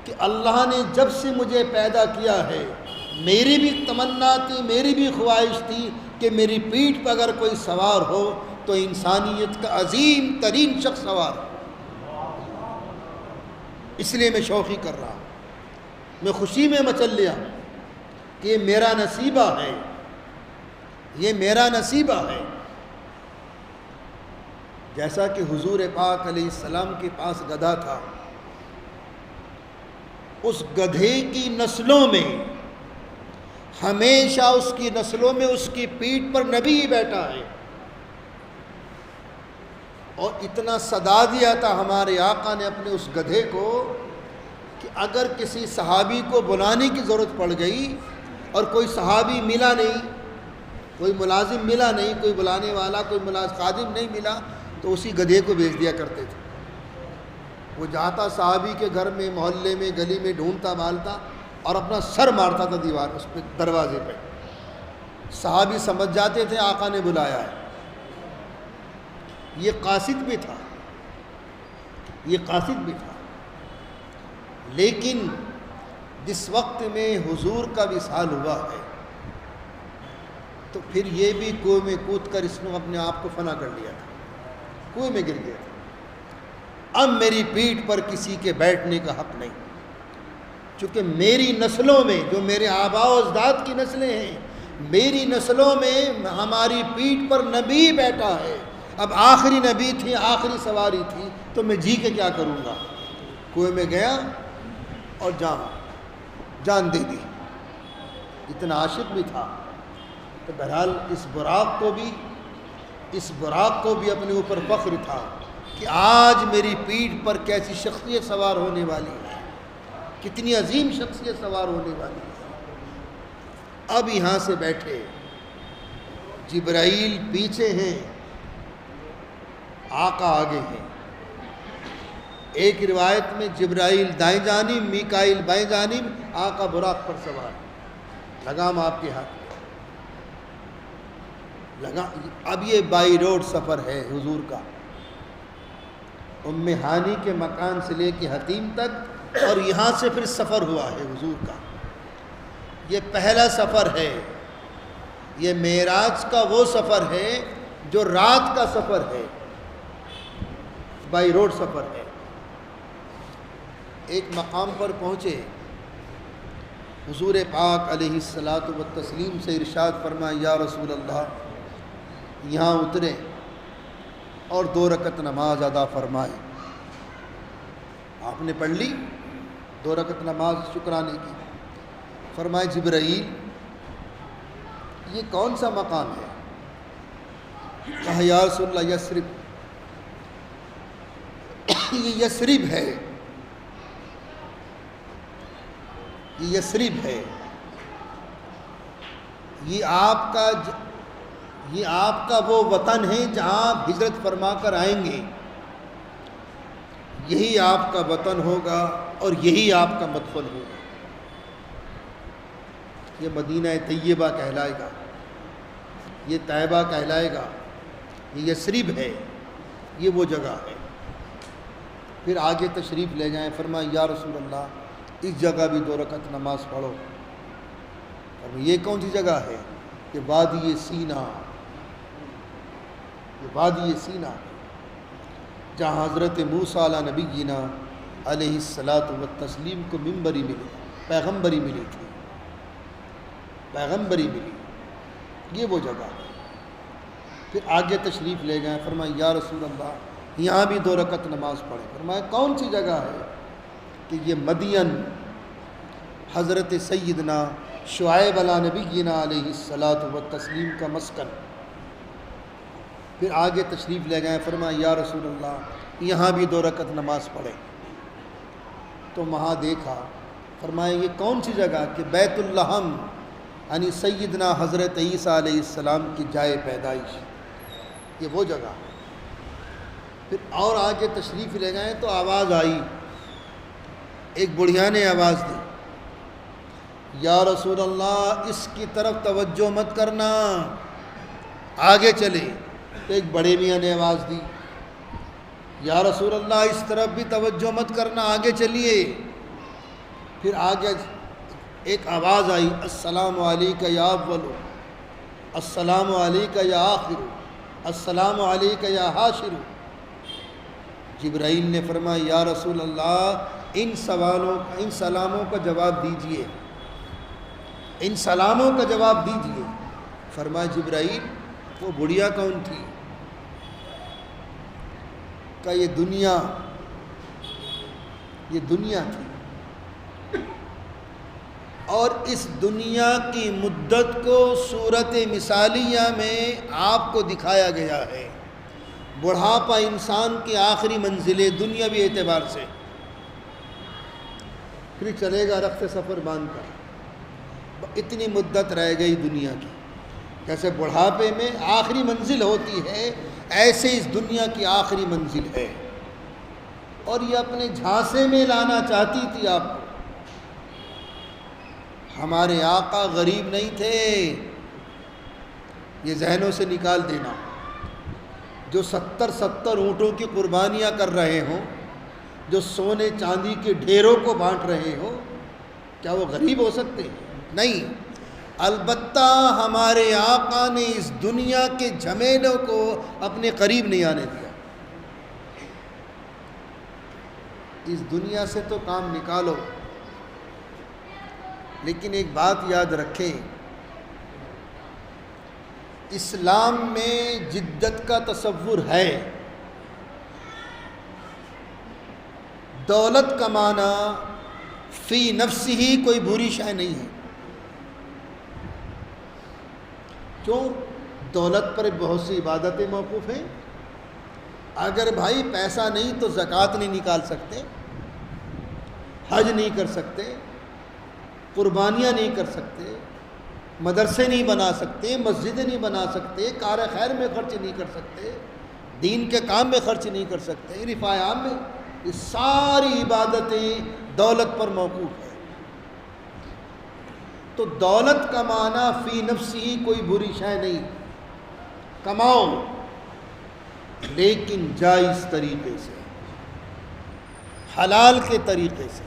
کہ اللہ نے جب سے مجھے پیدا کیا ہے، میری بھی تمنا تھی، میری بھی خواہش تھی کہ میری پیٹھ پر اگر کوئی سوار ہو تو انسانیت کا عظیم ترین شخص سوار ہو. اس لیے میں شوخی کر رہا ہوں، میں خوشی میں مچل لیا کہ یہ میرا نصیبہ ہے، یہ میرا نصیبہ ہے. جیسا کہ حضور پاک علیہ السلام کے پاس گدھا تھا، اس گدھے کی نسلوں میں ہمیشہ اس کی نسلوں میں اس کی پیٹھ پر نبی بیٹھا ہے. اور اتنا صدا دیا تھا ہمارے آقا نے اپنے اس گدھے کو کہ اگر کسی صحابی کو بلانے کی ضرورت پڑ گئی اور کوئی صحابی ملا نہیں، کوئی ملازم ملا نہیں، کوئی بلانے والا، کوئی خادم نہیں ملا، تو اسی گدھے کو بھیج دیا کرتے تھے. وہ جاتا صحابی کے گھر میں، محلے میں، گلی میں ڈھونڈتا مالتا اور اپنا سر مارتا تھا دیوار اس پہ، دروازے پہ. صحابی سمجھ جاتے تھے آقا نے بلایا ہے. یہ قاصد بھی تھا، یہ قاصد بھی تھا. لیکن جس وقت میں حضور کا وصال ہوا ہے تو پھر یہ بھی کنویں میں کود کر اس نے اپنے آپ کو فنا کر لیا تھا، کنویں میں گر گیا تھا. اب میری پیٹھ پر کسی کے بیٹھنے کا حق نہیں، چونکہ میری نسلوں میں، جو میرے آباء و اجداد کی نسلیں ہیں، میری نسلوں میں ہماری پیٹھ پر نبی بیٹھا ہے. اب آخری نبی تھی، آخری سواری تھی، تو میں جی کے کیا کروں گا؟ کنویں میں گیا اور جان دے دی. اتنا عاشق بھی تھا. تو بہرحال اس براق کو بھی اپنے اوپر فخر تھا کہ آج میری پیٹھ پر کیسی شخصیت سوار ہونے والی ہے، کتنی عظیم شخصیت سوار ہونے والی ہے. اب یہاں سے بیٹھے، جبرائیل پیچھے ہیں، آقا آگے ہیں. ایک روایت میں جبرائیل دائیں جانب، میکائیل بائیں جانب، آقا براق پر سوار. لگام آپ کے ہاتھ میں. اب یہ بائی روڈ سفر ہے حضور کا، ام ہانی کے مکان سے لے کے حتیم تک، اور یہاں سے پھر سفر ہوا ہے حضور کا. یہ پہلا سفر ہے. یہ معراج کا وہ سفر ہے جو رات کا سفر ہے، بائی روڈ سفر ہے۔ ایک مقام پر پہنچے، حضور پاک علیہ الصلاۃ والتسلیم سے ارشاد فرمایا، یا رسول اللہ یہاں اترے اور 2 رکعت نماز ادا فرمائے۔ آپ نے پڑھ لی 2 رکعت نماز شکرانے کی۔ فرمائے جبرائیل یہ کون سا مقام ہے؟ کہا یا رسول اللہ یثرب، یہ یثرب ہے، یہ یثرب ہے، یہ آپ کا وہ وطن ہے جہاں آپ ہجرت فرما کر آئیں گے، یہی آپ کا وطن ہوگا اور یہی آپ کا مدفن ہوگا۔ یہ مدینہ طیبہ کہلائے گا، یہ طیبہ کہلائے گا، یہ یثرب ہے، یہ وہ جگہ ہے۔ پھر آگے تشریف لے جائیں، فرمایا یا رسول اللہ اس جگہ بھی 2 رکعت نماز پڑھو۔ اور یہ کون سی جگہ ہے؟ کہ وادی سینا، یہ وادی سینا جہاں حضرت موسیٰ علیہ نبینا علیہ الصلاۃ والتسلیم کو منبری ملی، پیغمبری ملی تھی، پیغمبری ملی، یہ وہ جگہ ہے۔ پھر آگے تشریف لے گئے، فرمایا یا رسول اللہ یہاں بھی 2 رکعت نماز پڑھیں۔ فرمایا کون سی جگہ ہے؟ کہ یہ مدین، حضرت سیدنا شعیب علیہ نبینا علیہ الصلاۃ والتسلیم کا مسکن۔ پھر آگے تشریف لے گئے، فرمایا یا رسول اللہ یہاں بھی 2 رکعت نماز پڑھیں۔ تو وہاں دیکھا، فرمایا یہ کون سی جگہ؟ کہ بیت اللحم، یعنی سیدنا حضرت عیسیٰ علیہ السلام کی جائے پیدائش، یہ وہ جگہ۔ پھر اور آگے تشریف لے گئے تو آواز آئی، ایک بڑھیا نے آواز دی، یا رسول اللہ اس کی طرف توجہ مت کرنا، آگے چلے۔ تو ایک بڑے میاں نے آواز دی، یا رسول اللہ اس طرف بھی توجہ مت کرنا، آگے چلیے۔ پھر آگے ایک آواز آئی، السلام علیکہ یا اول، السلام علیکہ یا آخر، السلام علیکہ یا حاشر۔ جبرائیل نے فرمایا یا رسول اللہ ان سلاموں کا جواب دیجئے، ان سلاموں کا جواب دیجئے۔ فرمایا جبرائیل وہ بڑھیا کون تھی؟ کہ یہ دنیا تھی، اور اس دنیا کی مدت کو صورت مثالیہ میں آپ کو دکھایا گیا ہے۔ بڑھاپا انسان کی آخری منزل ہے دنیاوی اعتبار سے، پھر چلے گا رخت سفر باندھ کر، اتنی مدت رہ گئی دنیا کی۔ جیسے بڑھاپے میں آخری منزل ہوتی ہے، ایسے اس دنیا کی آخری منزل ہے، اور یہ اپنے جھانسے میں لانا چاہتی تھی آپ کو۔ ہمارے آقا غریب نہیں تھے، یہ ذہنوں سے نکال دینا۔ جو 70 اونٹوں کی قربانیاں کر رہے ہوں، جو سونے چاندی کے ڈھیروں کو بانٹ رہے ہو، کیا وہ غریب ہو سکتے ہیں؟ نہیں، البتہ ہمارے آقا نے اس دنیا کے جھمیلوں کو اپنے قریب نہیں آنے دیا۔ اس دنیا سے تو کام نکالو، لیکن ایک بات یاد رکھیں، اسلام میں جدت کا تصور ہے۔ دولت کمانا فی نفس ہی کوئی بری شے نہیں ہے۔ کیوں؟ دولت پر بہت سی عبادتیں موقوف ہیں۔ اگر بھائی پیسہ نہیں تو زکوٰۃ نہیں نکال سکتے، حج نہیں کر سکتے، قربانیاں نہیں کر سکتے، مدرسے نہیں بنا سکتے، مسجدیں نہیں بنا سکتے، کار خیر میں خرچ نہیں کر سکتے، دین کے کام میں خرچ نہیں کر سکتے، رفاع عام میں، یہ ساری عبادتیں دولت پر موقوف ہیں۔ تو دولت کمانا فی نفس ہی کوئی بری شے نہیں، کماؤ، لیکن جائز طریقے سے، حلال کے طریقے سے۔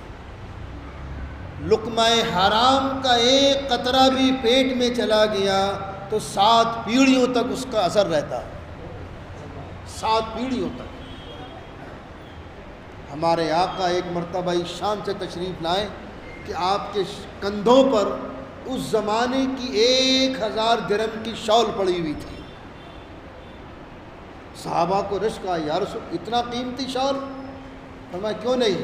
لقمہ حرام کا ایک قطرہ بھی پیٹ میں چلا گیا تو 7 پیڑھیوں تک اس کا اثر رہتا ہے، 7 پیڑھیوں تک۔ ہمارے آقا ایک مرتبہ اس شام سے تشریف لائے کہ آپ کے کندھوں پر اس زمانے کی 1000 درہم کی شال پڑی ہوئی تھی۔ صحابہ کو رشک آیا، یا رسول اتنا قیمتی شال؟ فرمایا کیوں نہیں،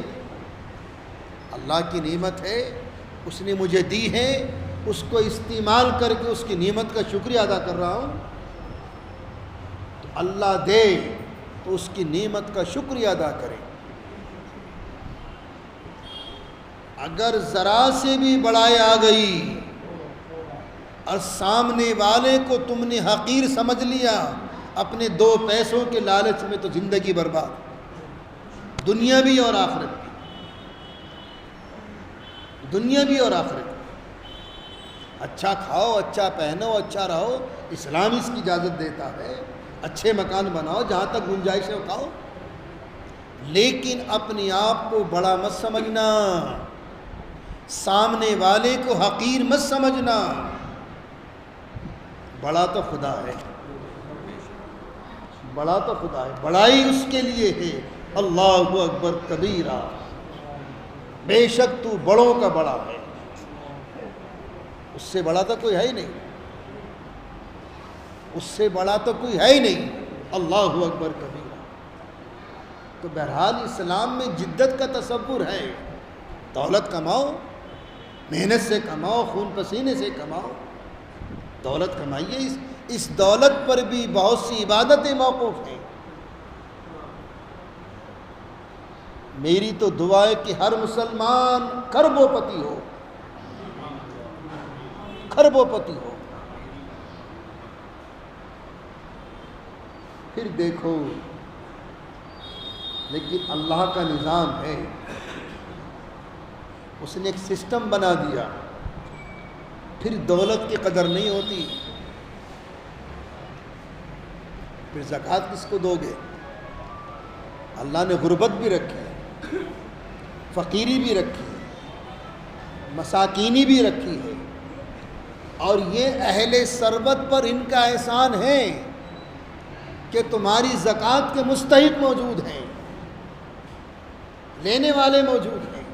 اللہ کی نعمت ہے، اس نے مجھے دی ہے، اس کو استعمال کر کے اس کی نعمت کا شکریہ ادا کر رہا ہوں۔ تو اللہ دے تو اس کی نعمت کا شکریہ ادا کریں۔ اگر ذرا سے بھی بڑائی آ گئی اور سامنے والے کو تم نے حقیر سمجھ لیا اپنے 2 پیسوں کے لالچ میں، تو زندگی برباد، دنیا بھی اور آخرت بھی، دنیا بھی اور آخرت بھی۔ اچھا کھاؤ، اچھا پہنو، اچھا رہو، اسلام اس کی اجازت دیتا ہے، اچھے مکان بناؤ، جہاں تک گنجائش ہے کھاؤ، لیکن اپنے آپ کو بڑا مت سمجھنا، سامنے والے کو حقیر مت سمجھنا۔ بڑا تو خدا ہے، بڑا تو خدا ہے، بڑائی اس کے لیے ہے۔ اللہ اکبر کبیرہ، بے شک تو بڑوں کا بڑا ہے، اس سے بڑا تو کوئی ہے ہی نہیں، اس سے بڑا تو کوئی ہے ہی نہیں۔ اللہ اکبر کبیرہ۔ تو بہرحال اسلام میں جدت کا تصور ہے، دولت کماؤ، محنت سے کماؤ، خون پسینے سے کماؤ، دولت کمائیے، اس دولت پر بھی بہت سی عبادتیں موقوف ہیں۔ میری تو دعا ہے کہ ہر مسلمان کھربوں پتی ہو، کھربوں پتی ہو۔ پھر دیکھو، لیکن اللہ کا نظام ہے، اس نے ایک سسٹم بنا دیا، پھر دولت کی قدر نہیں ہوتی۔ پھر زکوٰۃ کس کو دو گے؟ اللہ نے غربت بھی رکھی ہے، فقیری بھی رکھی ہے، مساکینی بھی رکھی ہے، اور یہ اہل ثروت پر ان کا احسان ہے کہ تمہاری زکوٰۃ کے مستحق موجود ہیں، لینے والے موجود ہیں،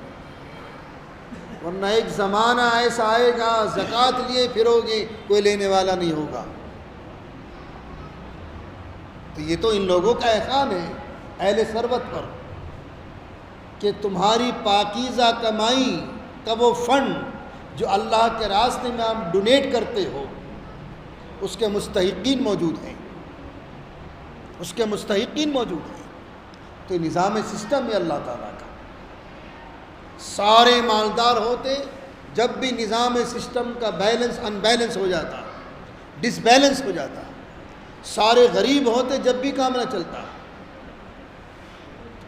ورنہ ایک زمانہ ایسا آئے گا زکوٰۃ لیے پھرو گے، کوئی لینے والا نہیں ہوگا۔ تو یہ تو ان لوگوں کا احسان ہے اہل ثروت پر کہ تمہاری پاکیزہ کمائی کا وہ فنڈ جو اللہ کے راستے میں آپ ڈونیٹ کرتے ہو، اس کے مستحقین موجود ہیں، اس کے مستحقین موجود ہیں۔ تو نظام سسٹم ہے اللہ تعالیٰ کا۔ سارے مالدار ہوتے، جب بھی نظام سسٹم کا بیلنس ان بیلنس ہو جاتا، ڈس بیلنس ہو جاتا، سارے غریب ہوتے جب بھی کام نہ چلتا۔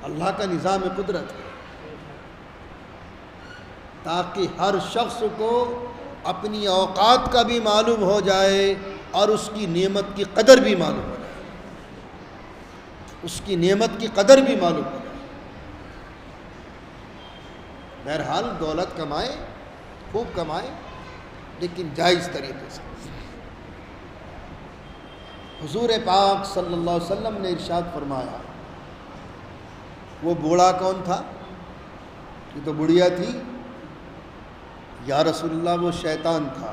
اللہ کا نظام قدرت ہے تاکہ ہر شخص کو اپنی اوقات کا بھی معلوم ہو جائے اور اس کی نعمت کی قدر بھی معلوم ہو جائے، اس کی نعمت کی قدر بھی معلوم ہو جائے۔ بہرحال دولت کمائے، خوب کمائے، لیکن جائز طریقے سے۔ حضور پاک صلی اللہ علیہ وسلم نے ارشاد فرمایا، وہ بوڑھا کون تھا؟ یہ تو بڑھیا تھی۔ یا رسول اللہ وہ شیطان تھا،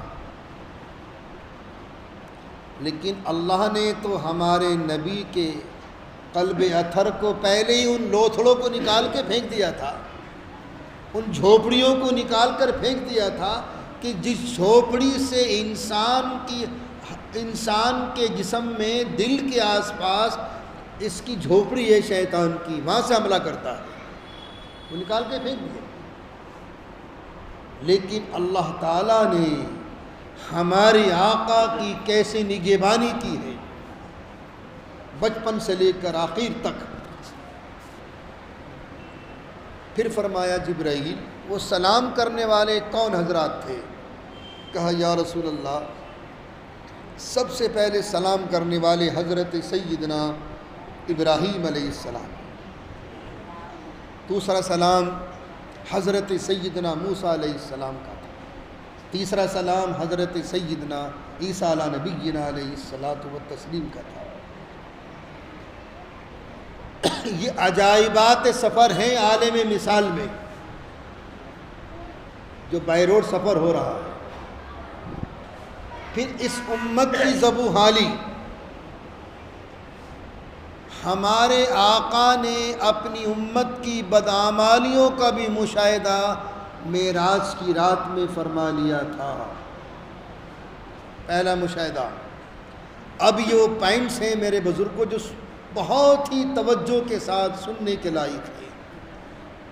لیکن اللہ نے تو ہمارے نبی کے قلب اطہر کو پہلے ہی ان لوتھڑوں کو نکال کے پھینک دیا تھا، ان جھوپڑیوں کو نکال کر پھینک دیا تھا کہ جس جھوپڑی سے انسان کے جسم میں دل کے آس پاس اس کی جھوپڑی ہے شیطان کی، وہاں سے حملہ کرتا ہے، وہ نکال کے پھینک دیا۔ لیکن اللہ تعالیٰ نے ہمارے آقا کی کیسے نگہبانی کی ہے، بچپن سے لے کر آخر تک۔ پھر فرمایا جبرائیل، وہ سلام کرنے والے کون حضرات تھے؟ کہا یا رسول اللہ، سب سے پہلے سلام کرنے والے حضرت سیدنا ابراہیم علیہ السلام، دوسرا سلام حضرت سیدنا موسیٰ علیہ السلام کا تھا، تیسرا سلام حضرت سیدنا عیسیٰ علیہ نبینا علیہ الصلاۃ والتسلیم کا تھا۔ یہ عجائبات سفر ہیں عالم مثال میں، جو بائی روڈ سفر ہو رہا ہے۔ پھر اس امت کی ذبح حالی، ہمارے آقا نے اپنی امت کی بدعمالیوں کا بھی مشاہدہ معراج کی رات میں فرما لیا تھا۔ پہلا مشاہدہ۔ اب یہ وہ پوائنٹس ہیں میرے بزرگوں جو بہت ہی توجہ کے ساتھ سننے کے لائق ہیں۔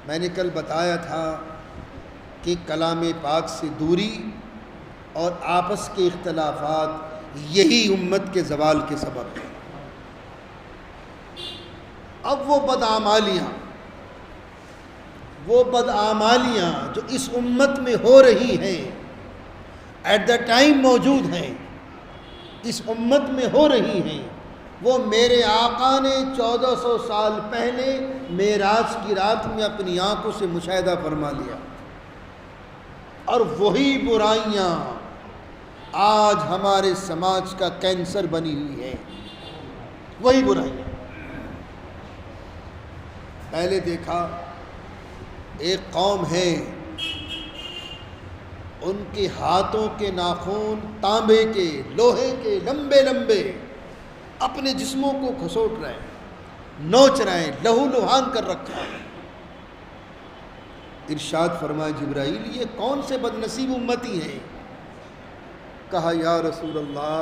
میں نے کل بتایا تھا کہ کلام پاک سے دوری اور آپس کے اختلافات یہی امت کے زوال کے سبب ہیں۔ اب وہ بدعمالیاں جو اس امت میں ہو رہی ہیں، ایٹ دا ٹائم موجود ہیں، اس امت میں ہو رہی ہیں، وہ میرے آقا نے 1400 سال پہلے معراج کی رات میں اپنی آنکھوں سے مشاہدہ فرما لیا۔ اور وہی برائیاں آج ہمارے سماج کا کینسر بنی ہوئی ہیں، وہی برائیاں۔ پہلے دیکھا ایک قوم ہے، ان کے ہاتھوں کے ناخن تانبے کے، لوہے کے، لمبے لمبے، اپنے جسموں کو کھسوٹ رہے ہیں، نوچ رہے ہیں، لہو لہان کر رکھا ہے۔ ارشاد فرمایا جبرائیل یہ کون سے بد نصیب امتی ہیں؟ کہا یا رسول اللہ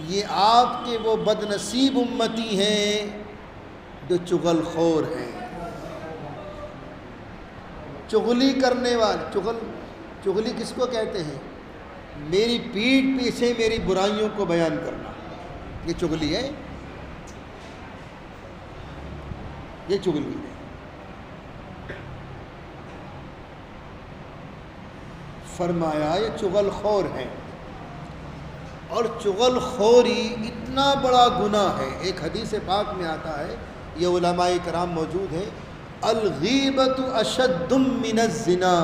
یہ آپ کے وہ بد نصیب امتی ہیں جو چغل خور ہیں، چغلی کرنے والے۔ چغلی کس کو کہتے ہیں؟ میری پیٹھ پیچھے میری برائیوں کو بیان کرنا، یہ چغلی ہے، یہ چغلی ہے۔ فرمایا یہ چغل خور ہیں، اور چغل خوری اتنا بڑا گناہ ہے۔ ایک حدیث پاک میں آتا ہے، یہ علماء کرام موجود ہیں، الغیبت اشد من الزنا،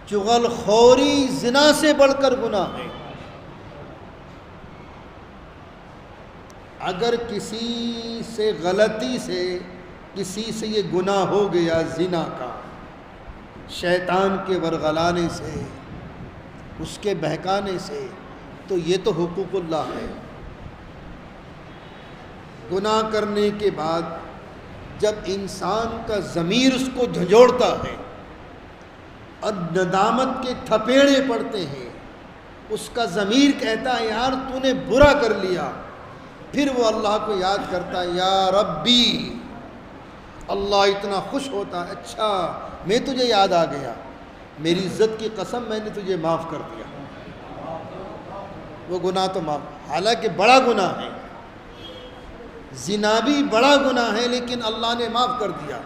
چغل خوری زنا سے بڑھ کر گناہ ہے۔ اگر کسی سے غلطی سے کسی سے یہ گناہ ہو گیا زنا کا، شیطان کے ورغلانے سے، اس کے بہکانے سے، تو یہ تو حقوق اللہ ہے۔ گناہ کرنے کے بعد جب انسان کا ضمیر اس کو جھنجھوڑتا ہے اور ندامت کے تھپیڑے پڑتے ہیں، اس کا ضمیر کہتا ہے یار تو نے برا کر لیا، پھر وہ اللہ کو یاد کرتا ہے، یا ربی، اللہ اتنا خوش ہوتا ہے، اچھا میں تجھے یاد آ گیا، میری عزت کی قسم میں نے تجھے معاف کر دیا، وہ گناہ تو معاف۔ حالانکہ بڑا گناہ ہے، زنا بھی بڑا گناہ ہے، لیکن اللہ نے معاف کر دیا۔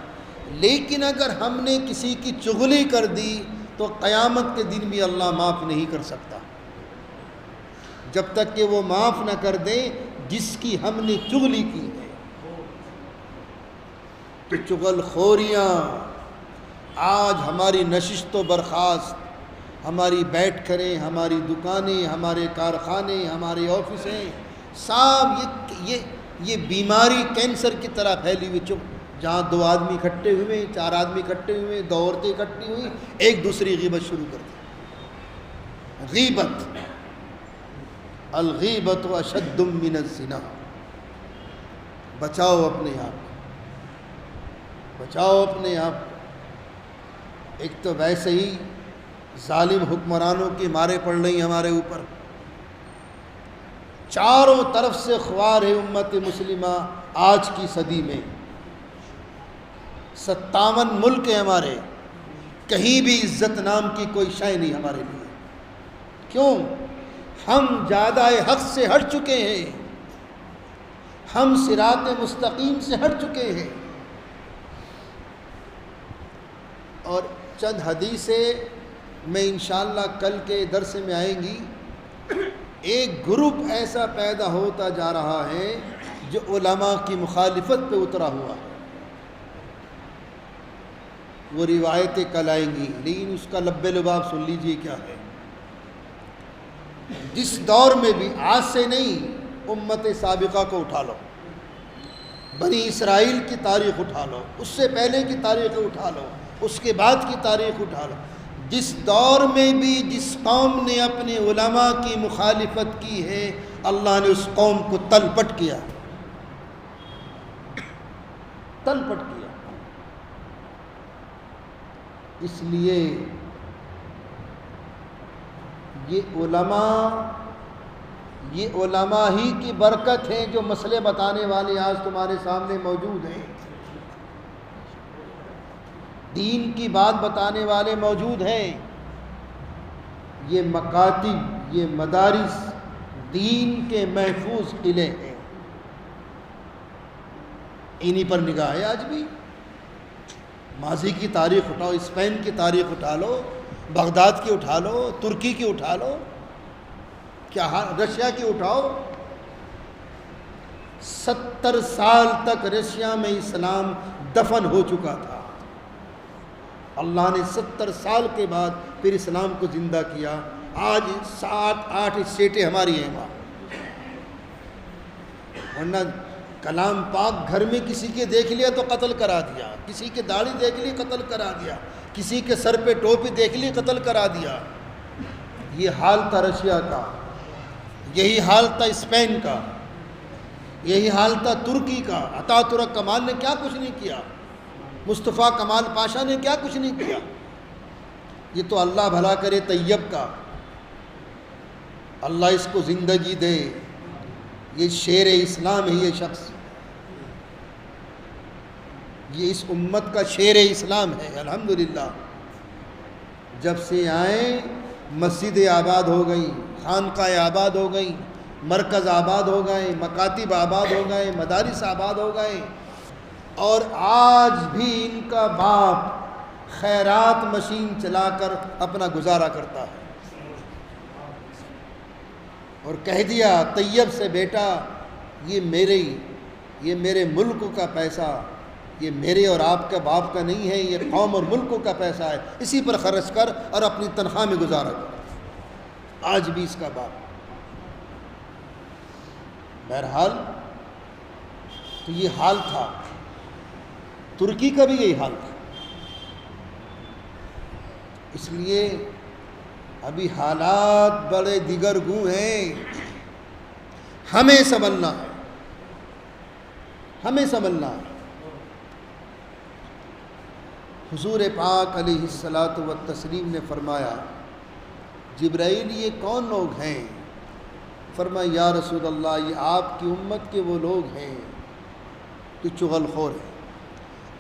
لیکن اگر ہم نے کسی کی چغلی کر دی تو قیامت کے دن بھی اللہ معاف نہیں کر سکتا، جب تک کہ وہ معاف نہ کر دے جس کی ہم نے چغلی کی ہے۔ تو چغل خوریاں آج ہماری نشست و برخاست، ہماری بیٹھ کریں، ہماری دکانیں، ہمارے کارخانے، ہمارے آفسیں، سب یہ بیماری کینسر کی طرح پھیلی ہوئی۔ جہاں 2 آدمی اکٹھے ہوئے، 4 آدمی اکٹھے ہوئے، 2 عورتیں اکٹھی ہوئی، ایک دوسری غیبت شروع کر دی۔ غیبت، الغیبت اشد من الزنا۔ بچاؤ اپنے آپ کو، بچاؤ اپنے آپ کو۔ ایک تو ویسے ہی ظالم حکمرانوں کی مارے پڑ رہی ہمارے اوپر، چاروں طرف سے خوار ہے امت مسلمہ آج کی صدی میں۔ 57 ملک ہیں ہمارے، کہیں بھی عزت نام کی کوئی شے نہیں ہمارے لیے۔ کیوں؟ ہم زیادہ حق سے ہٹ چکے ہیں، ہم صراط مستقیم سے ہٹ چکے ہیں۔ اور چند حدیثیں میں انشاءاللہ کل کے درس میں آئیں گی۔ ایک گروپ ایسا پیدا ہوتا جا رہا ہے جو علماء کی مخالفت پہ اترا ہوا ہے، وہ روایتیں کل آئیں گی، لیکن اس کا لب لباب سن لیجئے کیا ہے۔ جس دور میں بھی، آج سے نہیں، امت سابقہ کو اٹھا لو، بنی اسرائیل کی تاریخ اٹھا لو، اس سے پہلے کی تاریخ اٹھا لو، اس کے بعد کی تاریخ اٹھا لو، جس دور میں بھی جس قوم نے اپنے علماء کی مخالفت کی ہے، اللہ نے اس قوم کو تل پٹ کیا، تل پٹ کیا۔ اس لیے یہ علماء ہی کی برکت ہے جو مسئلے بتانے والے آج تمہارے سامنے موجود ہیں، دین کی بات بتانے والے موجود ہیں۔ یہ مکاتب، یہ مدارس دین کے محفوظ قلعے ہیں، انہی پر نگاہ ہے آج بھی۔ ماضی کی تاریخ اٹھاؤ، اسپین کی تاریخ اٹھا لو، بغداد کی اٹھا لو، ترکی کی اٹھا لو، کیا رشیا کی اٹھاؤ۔ 70 سال تک رشیا میں اسلام دفن ہو چکا تھا، اللہ نے 70 سال کے بعد پھر اسلام کو زندہ کیا۔ آج 7-8 اسٹیٹیں ہماری ہیں وہاں، ورنہ کلام پاک گھر میں کسی کے دیکھ لیا تو قتل کرا دیا، کسی کے داڑھی دیکھ لی قتل کرا دیا، کسی کے سر پہ ٹوپی دیکھ لی قتل کرا دیا۔ یہ حال تھا رشیا کا، یہی حال تھا اسپین کا، یہی حال تھا ترکی کا۔ عطا ترک کمال نے کیا کچھ نہیں کیا، مصطفیٰ کمال پاشا نے کیا کچھ نہیں کیا۔ یہ تو اللہ بھلا کرے طیب کا، اللہ اس کو زندگی دے، یہ شیر اسلام ہے، یہ شخص یہ اس امت کا شیر اسلام ہے الحمدللہ۔ جب سے آئیں مسجدیں آباد ہو گئیں، خانقاہیں آباد ہو گئیں، مرکز آباد ہو گئے، مکاتب آباد ہو گئے، مدارس آباد ہو گئے، اور آج بھی ان کا باپ خیرات مشین چلا کر اپنا گزارا کرتا ہے، اور کہہ دیا طیب سے، بیٹا یہ میرے ملک کا پیسہ، یہ میرے اور آپ کے باپ کا نہیں ہے، یہ قوم اور ملک کا پیسہ ہے، اسی پر خرچ کر اور اپنی تنخواہ میں گزارا کر۔ آج بھی اس کا باپ۔ بہرحال تو یہ حال تھا، ترکی کا بھی یہی حال تھا۔ اس لیے ابھی حالات بڑے دیگر گوں ہیں، ہمیں سنبھلنا ہے، ہمیں سنبھلنا ہے۔ حضور پاک علیہ الصلاۃ والتسلیم نے فرمایا، جبرائیل یہ کون لوگ ہیں؟ فرمایا یا رسول اللہ، یہ آپ کی امت کے وہ لوگ ہیں جو چغل خور ہیں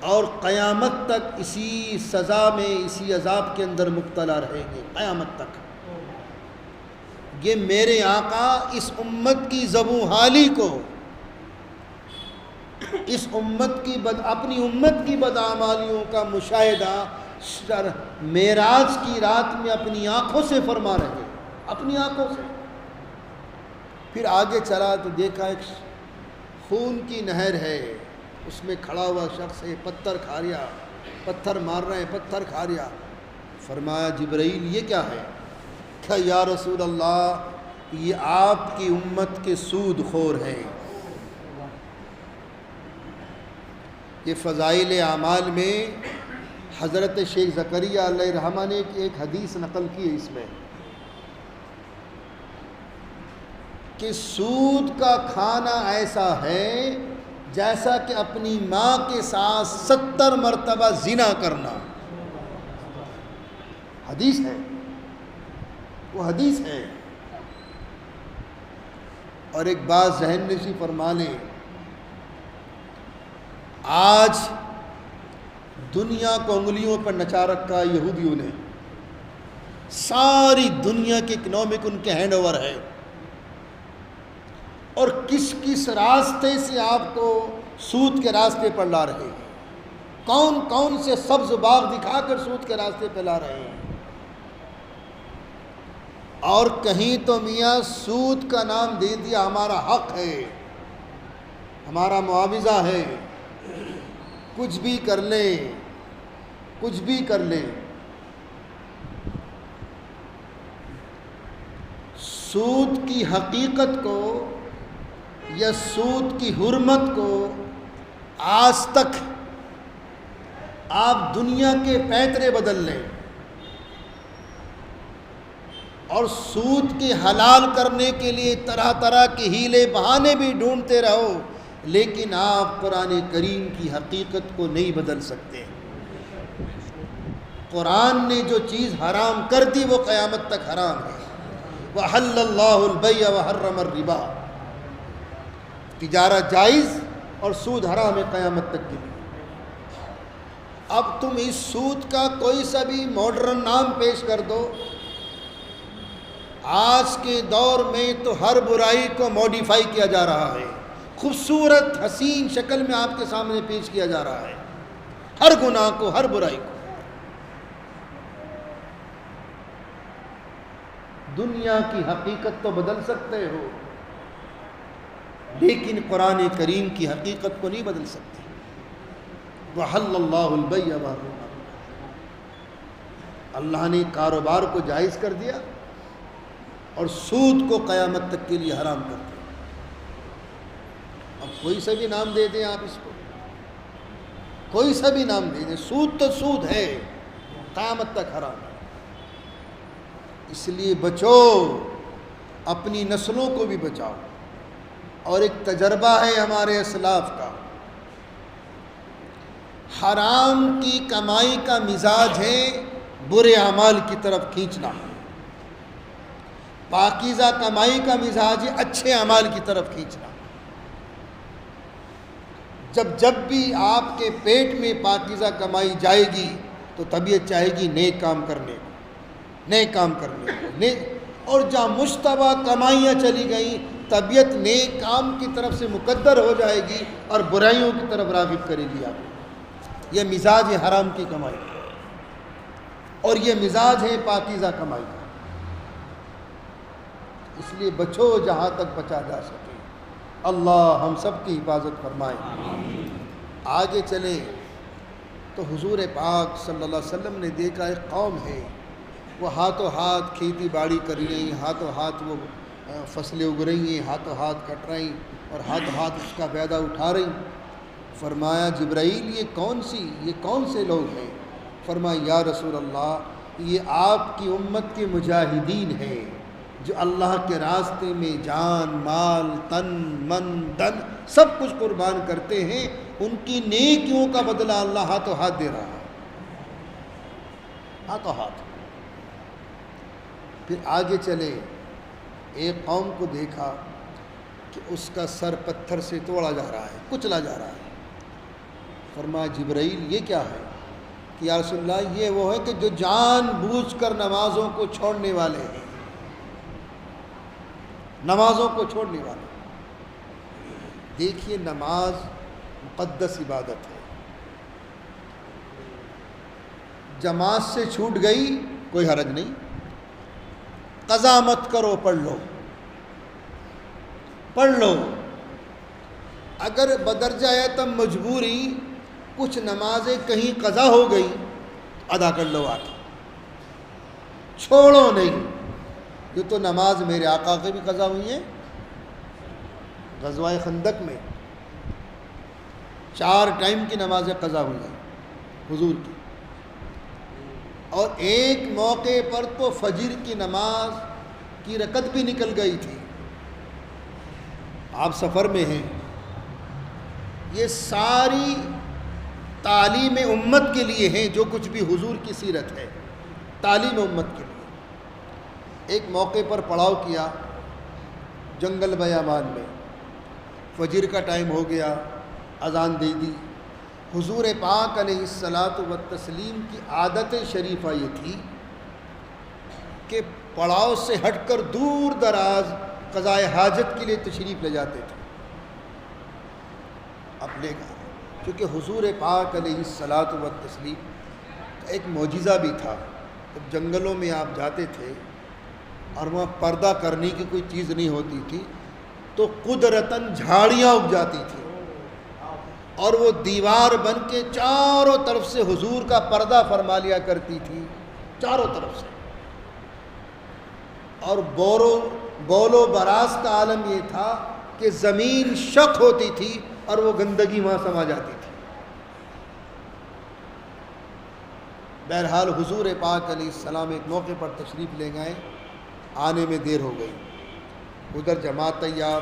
اور قیامت تک اسی سزا میں، اسی عذاب کے اندر مبتلا رہیں گے قیامت تک۔ یہ میرے آقا اس امت کی زبوں حالی کو، اس امت کی اپنی امت کی بدعمالیوں کا مشاہدہ معراج کی رات میں اپنی آنکھوں سے فرما رہے ہیں، اپنی آنکھوں سے۔ پھر آگے چلا تو دیکھا ایک خون کی نہر ہے، اس میں کھڑا ہوا شخص ہے، پتھر کھا رہا، پتھر مار رہے ہیں، پتھر کھا رہا۔ فرمایا جبرائیل یہ کیا ہے؟ کہ یا رسول اللہ یہ آپ کی امت کے سود خور ہیں۔ یہ فضائل اعمال میں حضرت شیخ زکریہ علیہ الرحمہ نے ایک حدیث نقل کی ہے اس میں، کہ سود کا کھانا ایسا ہے جیسا کہ اپنی ماں کے ساتھ 70 مرتبہ زنا کرنا۔ حدیث ہے، وہ حدیث ہے۔ اور ایک بات ذہن نشی فرما لیں، آج دنیا کو انگلیوں پر نچا رکھا یہودیوں نے، ساری دنیا کی اکنامک ان کے ہینڈ اوور ہے، اور کس کس راستے سے آپ کو سود کے راستے پر لا رہے ہیں، کون کون سے سبز باغ دکھا کر سود کے راستے پہ لا رہے ہیں۔ اور کہیں تو میاں سود کا نام دے دیا ہمارا حق ہے، ہمارا معاوضہ ہے، کچھ بھی کر لیں، کچھ بھی کر لیں، سود کی حقیقت کو یا سود کی حرمت کو آج تک آپ دنیا کے پیترے بدل لیں اور سود کی حلال کرنے کے لیے طرح طرح کے ہیلے بہانے بھی ڈھونڈتے رہو، لیکن آپ قرآن کریم کی حقیقت کو نہیں بدل سکتے۔ قرآن نے جو چیز حرام کر دی وہ قیامت تک حرام ہے۔ وَحَلَّ اللَّهُ الْبَيْعَ وَحَرَّمَ الرِّبَا، تجارت جائز اور سود حرام ہے قیامت تک کے لیے۔ اب تم اس سود کا کوئی سا بھی ماڈرن نام پیش کر دو، آج کے دور میں تو ہر برائی کو موڈیفائی کیا جا رہا ہے، خوبصورت حسین شکل میں آپ کے سامنے پیش کیا جا رہا ہے، ہر گناہ کو، ہر برائی کو۔ دنیا کی حقیقت تو بدل سکتے ہو، لیکن قرآن کریم کی حقیقت کو نہیں بدل سکتے۔ وَحَلَّ اللَّهُ الْبَيْعَ وَحَرَّمَ الرِّبَا، اللہ نے کاروبار کو جائز کر دیا اور سود کو قیامت تک کے لیے حرام کر دیا۔ اب کوئی سا بھی نام دے دیں آپ اس کو، کوئی سا بھی نام دے دیں، سود تو سود ہے، قیامت تک حرام ہے۔ اس لیے بچو، اپنی نسلوں کو بھی بچاؤ۔ اور ایک تجربہ ہے ہمارے اسلاف کا، حرام کی کمائی کا مزاج ہے برے اعمال کی طرف کھینچنا، پاکیزہ کمائی کا مزاج ہے اچھے اعمال کی طرف کھینچنا۔ جب بھی آپ کے پیٹ میں پاکیزہ کمائی جائے گی تو طبیعت چاہے گی نیک کام کرنے کو، نیک کام کرنے کو، اور جہاں مشتبہ کمائیاں چلی گئیں طبیعت نیک کام کی طرف سے مقدر ہو جائے گی اور برائیوں کی طرف راغب کرے گی آپ۔ یہ مزاج ہے حرام کی کمائی اور یہ مزاج ہے پاکیزہ کمائی کا۔ اس لیے بچو جہاں تک بچا جا سکے۔ اللہ ہم سب کی حفاظت فرمائے۔ آگے چلیں تو حضور پاک صلی اللہ علیہ وسلم نے دیکھا ایک قوم ہے، وہ ہاتھوں ہاتھ کھیتی باڑی کر رہی ہیں، ہاتھوں ہاتھ وہ فصلیں اگ رہی ہیں، ہاتھوں ہاتھ کٹ رہی اور ہاتھوں ہاتھ اس کا فائدہ اٹھا رہی۔ فرمایا جبرائیل یہ کون سے لوگ ہیں؟ فرمایا یا رسول اللہ یہ آپ کی امت کے مجاہدین ہیں جو اللہ کے راستے میں جان، مال، تن، من، دن سب کچھ قربان کرتے ہیں، ان کی نیکیوں کا بدلہ اللہ ہاتھوں ہاتھ دے رہا ہے، ہاتھوں ہاتھ۔ پھر آگے چلے، ایک قوم کو دیکھا کہ اس کا سر پتھر سے توڑا جا رہا ہے، کچلا جا رہا ہے۔ فرمایا جبرائیل یہ کیا ہے؟ کہ یا رسول اللہ یہ وہ ہے کہ جو جان بوجھ کر نمازوں کو چھوڑنے والے ہیں، نمازوں کو چھوڑنے والے۔ دیکھیے نماز مقدس عبادت ہے، جماعت سے چھوٹ گئی کوئی حرج نہیں، قضا مت کرو، پڑھ لو۔ اگر بدرجہ تم مجبوری کچھ نمازیں کہیں قضا ہو گئی ادا کر لو، آ کے چھوڑو نہیں۔ یہ تو نماز میرے آقا کے بھی قضا ہوئی ہیں، غزوہ خندق میں 4 ٹائم کی نمازیں قضا ہوئی ہیں حضور کی، اور ایک موقع پر تو فجر کی نماز کی رکعت بھی نکل گئی تھی۔ آپ سفر میں ہیں، یہ ساری تعلیم امت کے لیے ہیں، جو کچھ بھی حضور کی سیرت ہے تعلیم امت کے لیے۔ ایک موقع پر پڑاؤ کیا جنگل بیابان میں، فجر کا ٹائم ہو گیا، اذان دے دی۔ حضور پاک علیہ الصلاۃ والتسلیم کی عادت شریفہ یہ تھی کہ پڑاؤ سے ہٹ کر دور دراز قضائے حاجت کے لیے تشریف لے جاتے تھے۔ اب لے گا کیونکہ حضور پاک علیہ الصلاۃ والتسلیم کا ایک معجزہ بھی تھا۔ جب جنگلوں میں آپ جاتے تھے اور وہاں پردہ کرنے کی کوئی چیز نہیں ہوتی تھی تو قدرتاً جھاڑیاں اگ جاتی تھیں، اور وہ دیوار بن کے چاروں طرف سے حضور کا پردہ فرما لیا کرتی تھی، چاروں طرف سے. اور بول و براز کا عالم یہ تھا کہ زمین شق ہوتی تھی اور وہ گندگی وہاں سما جاتی تھی. بہرحال حضور پاک علیہ السلام ایک موقع پر تشریف لے گئے، آنے میں دیر ہو گئی. ادھر جماعت تیار،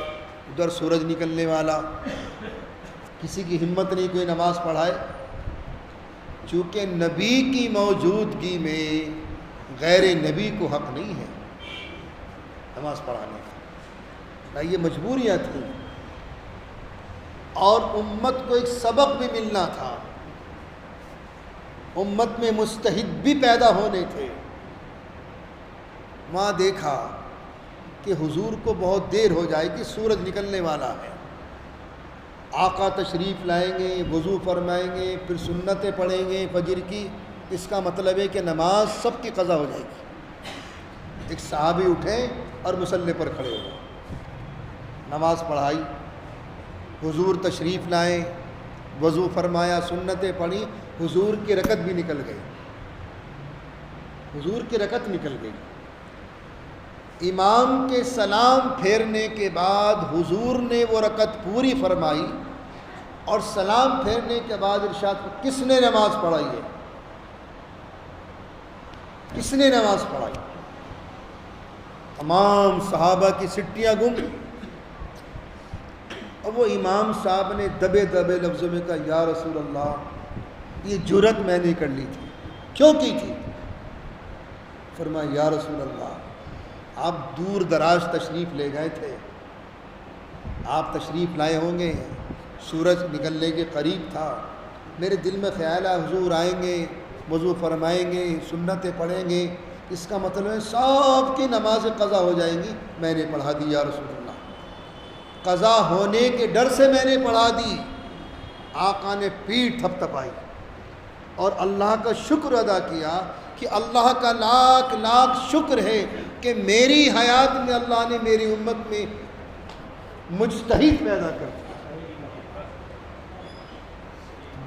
ادھر سورج نکلنے والا، کسی کی ہمت نہیں کوئی نماز پڑھائے. چونکہ نبی کی موجودگی میں غیر نبی کو حق نہیں ہے نماز پڑھانے کا. یہ مجبوریاں تھیں اور امت کو ایک سبق بھی ملنا تھا. امت میں مجتہد بھی پیدا ہونے تھے. وہاں دیکھا کہ حضور کو بہت دیر ہو جائے گی، سورج نکلنے والا ہے. آقا تشریف لائیں گے، وضو فرمائیں گے، پھر سنتیں پڑھیں گے فجر کی. اس کا مطلب ہے کہ نماز سب کی قضا ہو جائے گی. ایک صحابی اٹھیں اور مصلی پر کھڑے ہو گئے، نماز پڑھائی. حضور تشریف لائیں، وضو فرمایا، سنتیں پڑھی. حضور کی رکعت بھی نکل گئی، حضور کی رکعت نکل گئی. امام کے سلام پھیرنے کے بعد حضور نے وہ رکعت پوری فرمائی اور سلام پھیرنے کے بعد ارشاد، کس نے نماز پڑھائی ہے؟ کس نے نماز پڑھائی؟ تمام صحابہ کی سٹیاں گم. اور وہ امام صاحب نے دبے دبے لفظوں میں کہا، یا رسول اللہ، یہ جرت میں نے کر لی تھی. کیوں کی تھی؟ فرمایا، یا رسول اللہ، آپ دور دراز تشریف لے گئے تھے، آپ تشریف لائے ہوں گے، سورج نکلنے کے قریب تھا. میرے دل میں خیال ہے حضور آئیں گے، وضو فرمائیں گے، سنتیں پڑھیں گے. اس کا مطلب ہے سب کی نماز قضا ہو جائیں گی. میں نے پڑھا دی یا رسول اللہ. قضا ہونے کے ڈر سے میں نے پڑھا دی. آقا نے پیٹھ تھپتھپائی اور اللہ کا شکر ادا کیا کہ اللہ کا لاکھ لاکھ شکر ہے کہ میری حیات میں اللہ نے میری امت میں مجتہد پیدا کر دیا،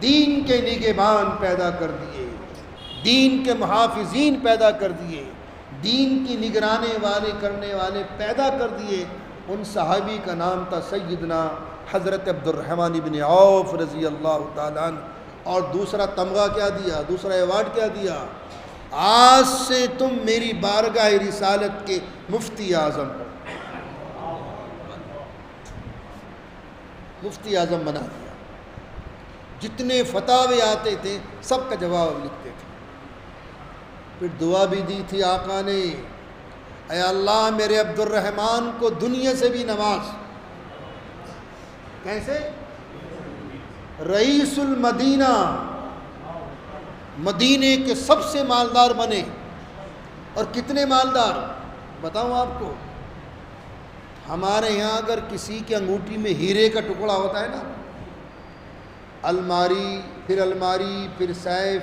دین کے نگہبان پیدا کر دیے، دین کے محافظین پیدا کر دیے، دین کی نگرانی والے کرنے والے پیدا کر دیے. ان صحابی کا نام تھا سیدنا حضرت عبد الرحمن بن عوف رضی اللہ تعالیٰ عنہ. اور دوسرا تمغہ کیا دیا، دوسرا ایوارڈ کیا دیا؟ آج سے تم میری بارگاہ رسالت کے مفتی اعظم ہو. مفتی اعظم بنا دیا. جتنے فتاوے آتے تھے سب کا جواب لکھتے تھے. پھر دعا بھی دی تھی آقا نے، اے اللہ میرے عبد الرحمن کو دنیا سے بھی نواز. کیسے؟ رئیس المدینہ، مدینے کے سب سے مالدار بنے. اور کتنے مالدار بتاؤں آپ کو؟ ہمارے یہاں اگر کسی کی انگوٹھی میں ہیرے کا ٹکڑا ہوتا ہے نا، الماری پھر سیف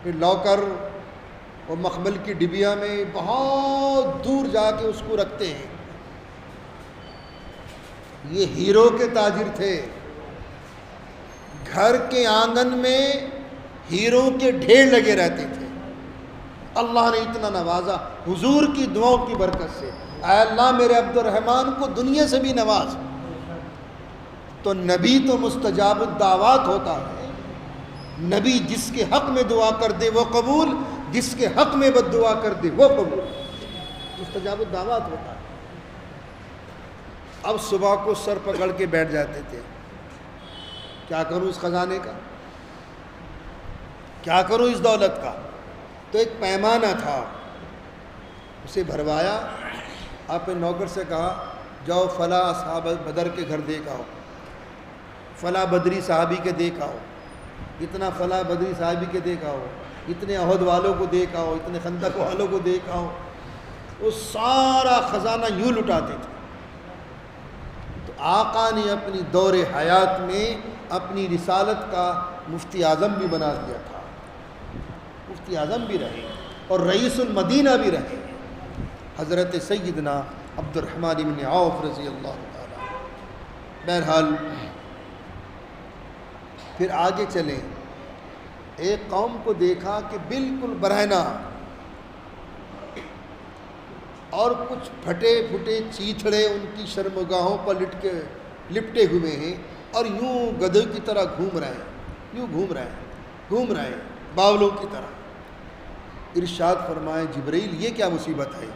پھر لاکر اور مخمل کی ڈبیا میں بہت دور جا کے اس کو رکھتے ہیں. یہ ہیروں کے تاجر تھے. گھر کے آنگن میں ہیروں کے ڈھیر لگے رہتے تھے. اللہ نے اتنا نوازا حضور کی دعاؤں کی برکت سے. اے اللہ میرے عبد الرحمن کو دنیا سے بھی نواز. تو نبی تو مستجاب الدعوات ہوتا ہے. نبی جس کے حق میں دعا کر دے وہ قبول، جس کے حق میں بد دعا کر دے وہ قبول. مستجاب الدعوات ہوتا ہے. اب صبح کو سر پکڑ کے بیٹھ جاتے تھے، کیا کروں اس خزانے کا، کیا کروں اس دولت کا. تو ایک پیمانہ تھا، اسے بھروایا. آپ نے نوکر سے کہا جاؤ فلاں اصحاب بدر کے گھر دیکھ آؤ، فلاں بدری صحابی کے دیکھ آؤ، اتنا فلاں بدری صحابی کے دیکھ آؤ، اتنے احد والوں کو دیکھ آؤ، اتنے خندق والوں کو دیکھ آؤ. وہ سارا خزانہ یوں لٹاتے تھے. تو آقا نے اپنی دور حیات میں اپنی رسالت کا مفتی اعظم بھی بنا دیا تھا. مفتی اعظم بھی رہے اور رئیس المدینہ بھی رہے حضرت سیدنا عبد الرحمن بن عوف رضی اللہ تعالیٰ. بہرحال پھر آگے چلیں، ایک قوم کو دیکھا کہ بالکل برہنہ اور کچھ پھٹے پھٹے چیتھڑے ان کی شرمگاہوں پر لپٹے ہوئے ہیں اور یوں گدھے کی طرح گھوم رہے ہیں، یوں گھوم رہے ہیں باولوں کی طرح۔ ارشاد فرمائے جبرائیل یہ کیا مصیبت ہے؟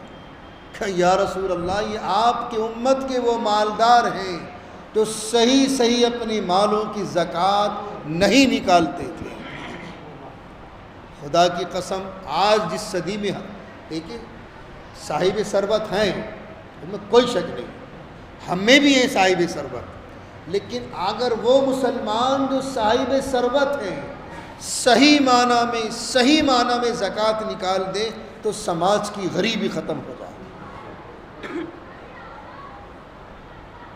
کہ یا رسول اللہ یہ آپ کی امت کے وہ مالدار ہیں جو صحیح اپنی مالوں کی زکوٰۃ نہیں نکالتے تھے۔ خدا کی قسم آج جس صدی میں دیکھیں صاحب ثروت ہیں، ان میں کوئی شک نہیں، ہم میں بھی ہیں صاحب ثروت، لیکن اگر وہ مسلمان جو صاحب ثروت ہیں صحیح معنی میں زکوٰۃ نکال دے تو سماج کی غریبی ختم ہو جائے،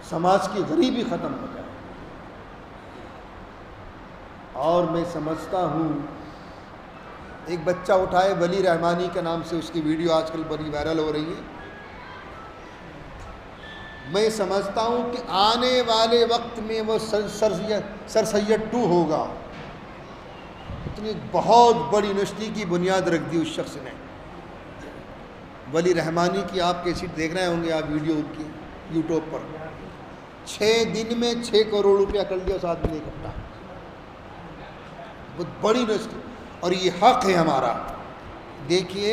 سماج کی غریبی ختم ہو جائے۔ اور میں سمجھتا ہوں ایک بچہ اٹھائے ولی رحمانی کے نام سے، اس کی ویڈیو آج کل بڑی وائرل ہو رہی ہے، میں سمجھتا ہوں کہ آنے والے وقت میں وہ سر سید 2 ہوگا۔ اتنی بہت بڑی یونیورسٹی کی بنیاد رکھ دی اس شخص نے۔ ولی رحمانی کی آپ کیسٹ دیکھ رہے ہوں گے آپ، ویڈیو ان کی یوٹیوب پر، 6 دن میں 6 کروڑ روپیہ کر لیا اس آدمی نے اکٹھا، بہت بڑی یونیورسٹی، اور یہ حق ہے ہمارا۔ دیکھیے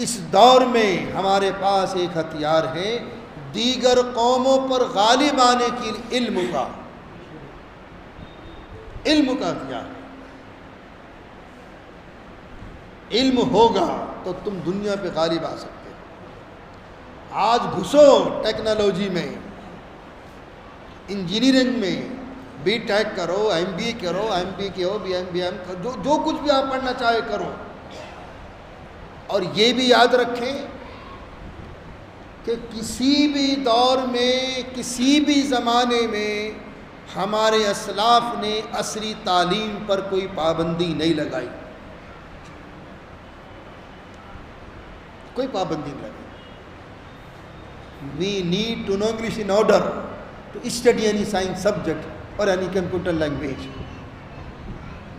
اس دور میں ہمارے پاس ایک ہتھیار ہے دیگر قوموں پر غالب آنے کی، علم کا ہتھیار ہے۔ علم ہوگا تو تم دنیا پہ غالب آ سکتے ہو۔ آج گھسو ٹیکنالوجی میں، انجینئرنگ میں، بی ٹیک کرو، ایم بی اے کرو، ایم بی اے ہو، بی ایم جو کچھ بھی آپ پڑھنا چاہے کرو، اور یہ بھی یاد رکھیں کہ کسی بھی دور میں، کسی بھی زمانے میں ہمارے اسلاف نے عصری تعلیم پر کوئی پابندی نہیں لگائی، کوئی پابندی نہیں لگائی۔ We need to know English in order to study any science subject اور any computer language۔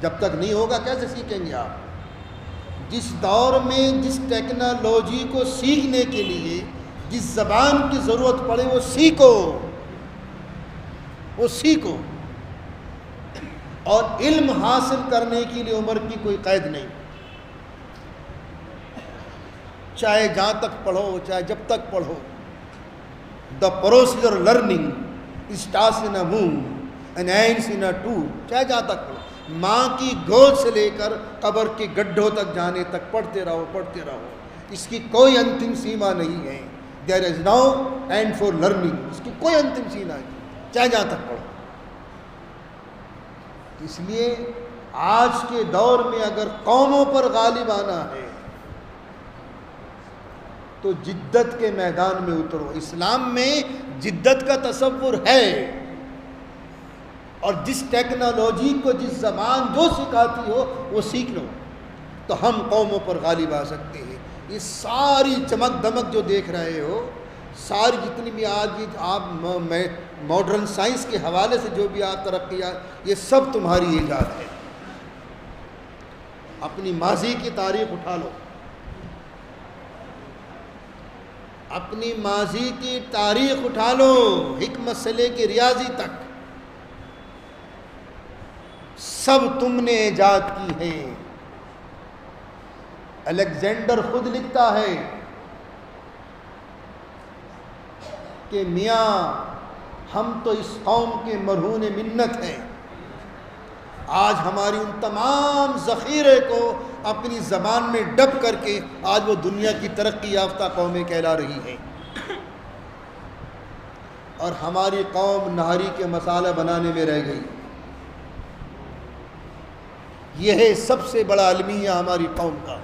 جب تک نہیں ہوگا کیسے سیکھیں گے آپ؟ جس دور میں جس ٹیکنالوجی کو سیکھنے کے لیے جس زبان کی ضرورت پڑے وہ سیکھو، اور علم حاصل کرنے کے لیے عمر کی کوئی قید نہیں، چاہے جہاں تک پڑھو، چاہے جب تک پڑھو۔ The procedure of learning starts in a womb and ends in a tomb، چاہے جہاں تک پڑھو، ماں کی گود سے لے کر قبر کے گڈھوں تک جانے تک پڑھتے رہو، اس کی کوئی انتم سیما نہیں ہے۔ There is no end for learning، اس کی کوئی انتم سیما نہیں، چاہے جہاں تک پڑھو۔ اس لیے آج کے دور میں اگر قوموں پر غالب آنا ہے تو جدت کے میدان میں اترو۔ اسلام میں جدت کا تصور ہے، اور جس ٹیکنالوجی کو جس زبان جو سکھاتی ہو وہ سیکھ لو تو ہم قوموں پر غالب آ سکتے ہیں۔ یہ ساری چمک دمک جو دیکھ رہے ہو، ساری جتنی بھی آج آپ ماڈرن سائنس کے حوالے سے جو بھی آپ ترقیات، یہ سب تمہاری ایجاد ہے۔ اپنی ماضی کی تاریخ اٹھا لو، اپنی ماضی کی تاریخ اٹھا لو، حکمت سے لے کے ریاضی تک سب تم نے ایجاد کی ہے۔ الیگزینڈر خود لکھتا ہے کہ میاں ہم تو اس قوم کے مرہون منت ہیں، آج ہماری ان تمام ذخیرے کو اپنی زبان میں ڈب کر کے آج وہ دنیا کی ترقی یافتہ قومیں کہلا رہی ہیں، اور ہماری قوم نہاری کے مسالہ بنانے میں رہ گئی۔ یہ ہے سب سے بڑا المیہ ہماری قوم کا۔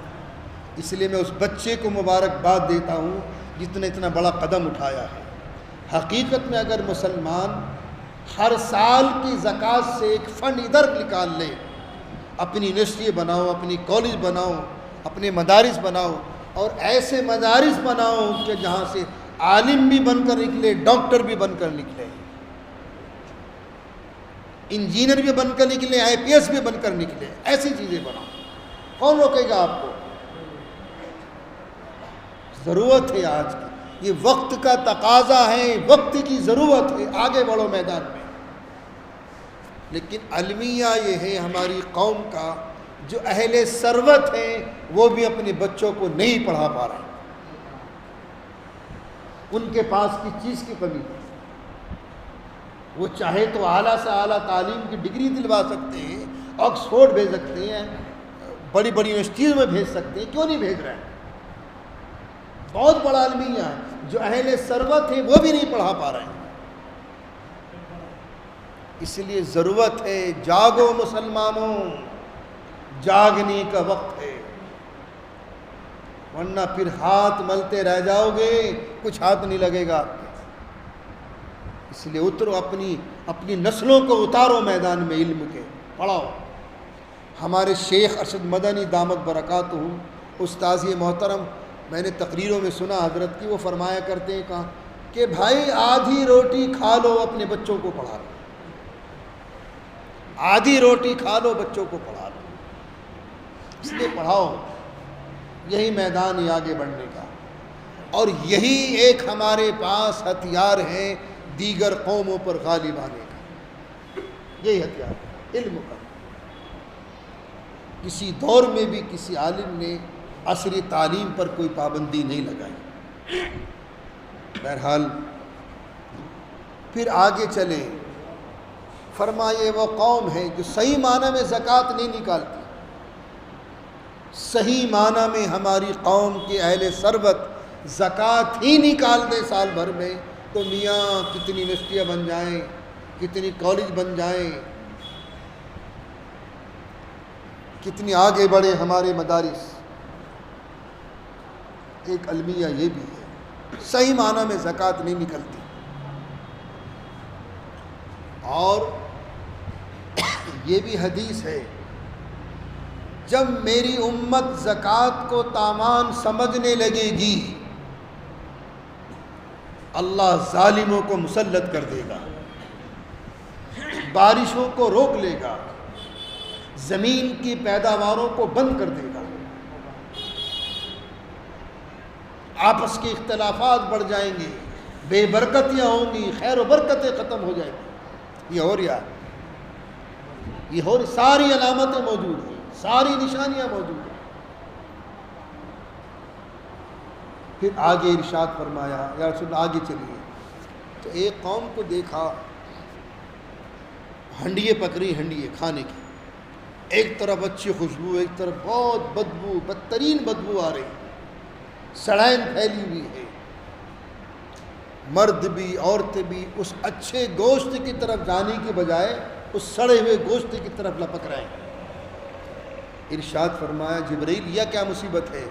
اس لیے میں اس بچے کو مبارکباد دیتا ہوں جس نے اتنا بڑا قدم اٹھایا ہے۔ حقیقت میں اگر مسلمان ہر سال کی زکوٰۃ سے ایک فنڈ ادھر نکال لے، اپنی یونیورسٹی بناؤ، اپنی کالج بناؤ، اپنے مدارس بناؤ، اور ایسے مدارس بناؤ کہ جہاں سے عالم بھی بن کر نکلے، ڈاکٹر بھی بن کر نکلے، انجینئر بھی بن کر نکلیں، IPS بھی بن کر نکلیں، ایسی چیزیں بناؤ، کون روکے گا آپ کو؟ ضرورت ہے آج کی، یہ وقت کا تقاضا ہے، وقت کی ضرورت ہے، آگے بڑھو میدان میں۔ لیکن المیہ یہ ہے ہماری قوم کا، جو اہل ثروت ہیں وہ بھی اپنے بچوں کو نہیں پڑھا پا رہے، ان کے پاس کس چیز کی کمی ہے؟ وہ چاہے تو اعلیٰ سے اعلیٰ تعلیم کی ڈگری دلوا سکتے ہیں، آکسفورڈ بھیج سکتے ہیں، بڑی بڑی یونیورسٹیز میں بھیج سکتے ہیں، کیوں نہیں بھیج رہے ہیں؟ بہت بڑا المیہ ہے، جو اہل ثروت ہیں وہ بھی نہیں پڑھا پا رہے ہیں۔ اس لیے ضرورت ہے، جاگو مسلمانوں، جاگنے کا وقت ہے، ورنہ پھر ہاتھ ملتے رہ جاؤ گے، کچھ ہاتھ نہیں لگے گا آپ کے۔ اس لیے اترو، اپنی نسلوں کو اتارو میدان میں علم کے، پڑھاؤ۔ ہمارے شیخ ارشد مدنی دامت برکاتہ استاذ محترم، میں نے تقریروں میں سنا حضرت کی، وہ فرمایا کرتے ہیں کہا کہ بھائی آدھی روٹی کھا لو، اپنے بچوں کو پڑھا لو، آدھی روٹی کھا لو، بچوں کو پڑھا لو۔ اس لیے پڑھاؤ، یہی میدان ہے آگے بڑھنے کا، اور یہی ایک ہمارے پاس ہتھیار ہے دیگر قوموں پر غالب آنے کا، یہی ہتھیار ہے علم کا۔ کسی دور میں بھی کسی عالم نے عصری تعلیم پر کوئی پابندی نہیں لگائی۔ بہرحال پھر آگے چلیں، فرمائے وہ قوم ہے جو صحیح معنی میں زکوٰۃ نہیں نکالتی۔ صحیح معنی میں ہماری قوم کے اہل ثروت زکوٰۃ ہی نکال دے سال بھر میں، تو میاں کتنی یونیورسٹیاں بن جائیں، کتنی کالج بن جائیں، کتنی آگے بڑھے ہمارے مدارس، ایک المیہ یہ بھی ہے، صحیح معنی میں زکوٰۃ نہیں نکلتی۔ اور یہ بھی حدیث ہے، جب میری امت زکوٰۃ کو تاوان سمجھنے لگے گی، اللہ ظالموں کو مسلط کر دے گا، بارشوں کو روک لے گا، زمین کی پیداواروں کو بند کر دے گا، آپس کے اختلافات بڑھ جائیں گے، بے برکتیاں ہوں گی، خیر و برکتیں ختم ہو جائیں گی۔ یہ ہو رہا، یہ ہو رہی، ساری علامتیں موجود ہیں، ساری نشانیاں موجود ہیں۔ پھر آگے ارشاد فرمایا، یا رسول اللہ آگے چلیے، تو ایک قوم کو دیکھا، ہنڈیے پکڑی، ہنڈیے کھانے کی، ایک طرف اچھی خوشبو، ایک طرف بہت بدبو، بدترین بدبو آ رہی، سڑائن پھیلی ہوئی ہے، مرد بھی عورتیں بھی اس اچھے گوشت کی طرف جانے کی بجائے اس سڑے ہوئے گوشت کی طرف لپک رہے ہیں۔ ارشاد فرمایا، جبرائیل یہ کیا مصیبت ہے؟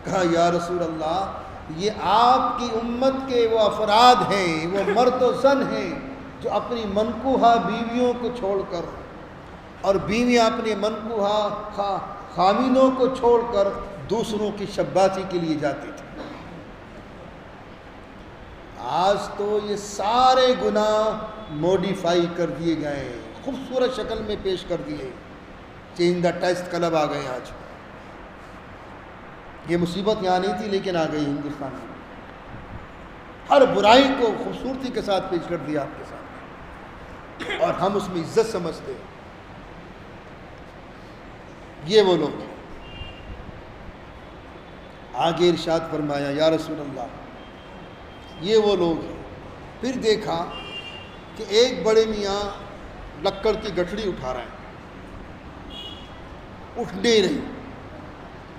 کہا یا رسول اللہ، یہ آپ کی امت کے وہ افراد ہیں، وہ مرد و زن ہیں جو اپنی منکوحہ بیویوں کو چھوڑ کر، اور بیویاں اپنے منکوحہ خاوندوں کو چھوڑ کر دوسروں کی شباسی کے لیے جاتی تھی۔ آج تو یہ سارے گناہ موڈیفائی کر دیے گئے، خوبصورت شکل میں پیش کر دیے، چینج دا ٹیسٹ کلب آ گئے آج۔ یہ مصیبت یہاں نہیں تھی لیکن آ گئی ہندوستان میں، ہر برائی کو خوبصورتی کے ساتھ پیش کر دیا آپ کے ساتھ، اور ہم اس میں عزت سمجھتے ہیں۔ یہ وہ لوگ ہیں۔ آگے ارشاد فرمایا، یا رسول اللہ یہ وہ لوگ ہیں۔ پھر دیکھا کہ ایک بڑے میاں لکڑ کی گٹھڑی اٹھا رہے ہیں، اٹھ نہیں رہی،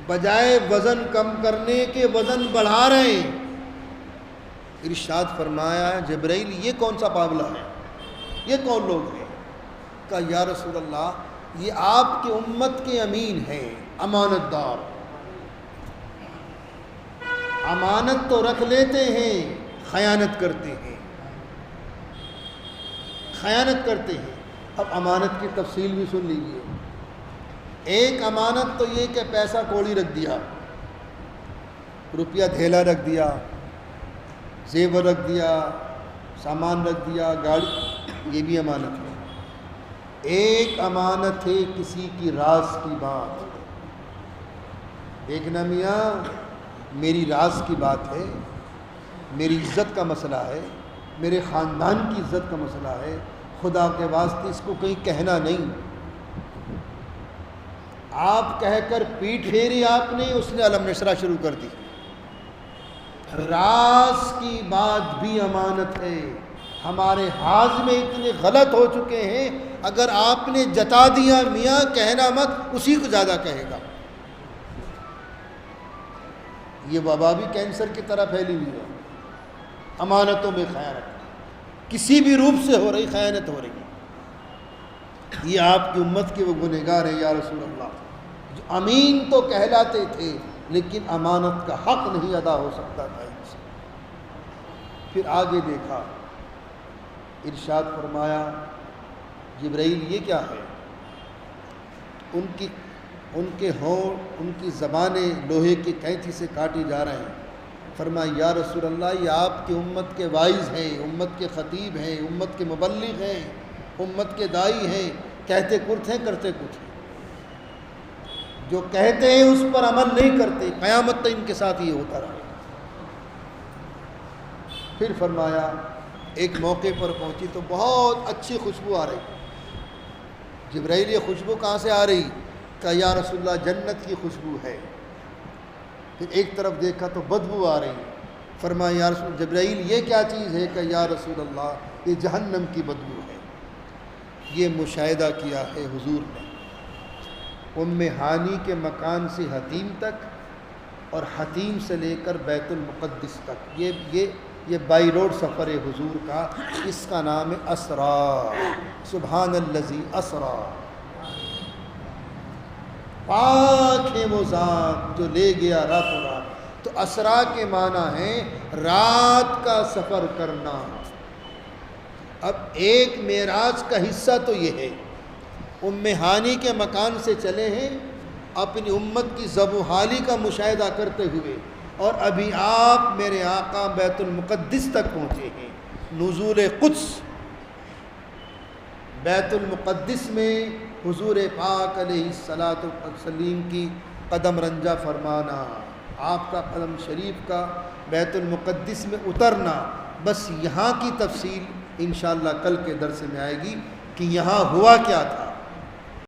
بجائے وزن کم کرنے کے وزن بڑھا رہے ہیں۔ ارشاد فرمایا، جبرائیل یہ کون سا پاگلا ہے، یہ کون لوگ ہیں؟ کہا یا رسول اللہ یہ آپ کی امت کے امین ہیں، امانت دار، امانت تو رکھ لیتے ہیں، خیانت کرتے ہیں، خیانت کرتے ہیں۔ اب امانت کی تفصیل بھی سن لیجیے۔ ایک امانت تو یہ کہ پیسہ کوڑی رکھ دیا، روپیہ دھیلا رکھ دیا، زیور رکھ دیا، سامان رکھ دیا، گاڑی، یہ بھی امانت ہے۔ ایک امانت ہے کسی کی راز کی بات، دیکھنا میاں میری راز کی بات ہے، میری عزت کا مسئلہ ہے، میرے خاندان کی عزت کا مسئلہ ہے، خدا کے واسطے اس کو کہیں کہنا نہیں۔ آپ کہہ کر پیٹ پھیری آپ نے، اس نے علم نشرہ شروع کر دی۔ راز کی بات بھی امانت ہے۔ ہمارے ہاضمے اتنے غلط ہو چکے ہیں، اگر آپ نے جتا دیا میاں کہنا مت، اسی کو زیادہ کہے گا۔ یہ وبا بھی کینسر کی طرح پھیلی ہوئی ہے، امانتوں میں خیانت، کسی بھی روپ سے ہو رہی خیانت ہو رہی ہے۔ یہ آپ کی امت کے وہ گنہگار ہیں یا رسول اللہ، جو امین تو کہلاتے تھے لیکن امانت کا حق نہیں ادا ہو سکتا تھا ان سے۔ پھر آگے دیکھا، ارشاد فرمایا جبرائیل یہ کیا ہے؟ ان کے ہونٹ، ان کی زبانیں لوہے کی کینچی سے کاٹی جا رہے ہیں۔ فرمایا یا رسول اللہ یہ آپ کی امت کے واعظ ہیں، امت کے خطیب ہیں، امت کے مبلغ ہیں، امت کے داعی ہیں، کہتے کچھ ہیں کرتے کچھ ہیں۔ جو کہتے ہیں اس پر عمل نہیں کرتے، قیامت تک ان کے ساتھ یہ ہوتا رہا۔ پھر فرمایا ایک موقع پر پہنچی تو بہت اچھی خوشبو آ رہی۔ جبرائیل یہ خوشبو کہاں سے آ رہی؟ کہ یا رسول اللہ جنت کی خوشبو ہے۔ پھر ایک طرف دیکھا تو بدبو آ رہی۔ فرمایا یا رسول جبرائیل یہ کیا چیز ہے؟ کہ یا رسول اللہ یہ جہنم کی بدبو ہے۔ یہ مشاہدہ کیا ہے حضور نے ام ہانی کے مکان سے حتیم تک، اور حتیم سے لے کر بیت المقدس تک، یہ بائی روڈ سفر ہے حضور کا، اس کا نام ہے اسرا۔ سبحان الذی اسرا، پاک ہے وہ ذات جو لے گیا راتوں رات۔ تو اسرا کے معنی ہے رات کا سفر کرنا۔ اب ایک معراج کا حصہ تو یہ ہے، ام ہانی کے مکان سے چلے ہیں اپنی امت کی ذب و حالی کا مشاہدہ کرتے ہوئے، اور ابھی آپ میرے آقا بیت المقدس تک پہنچے ہیں۔ نزول قدس، بیت المقدس میں حضور پاک علیہ الصلاۃ والتسلیم کی قدم رنجہ فرمانا، آپ کا قدم شریف کا بیت المقدس میں اترنا، بس یہاں کی تفصیل انشاءاللہ کل کے درس میں آئے گی کہ یہاں ہوا کیا تھا۔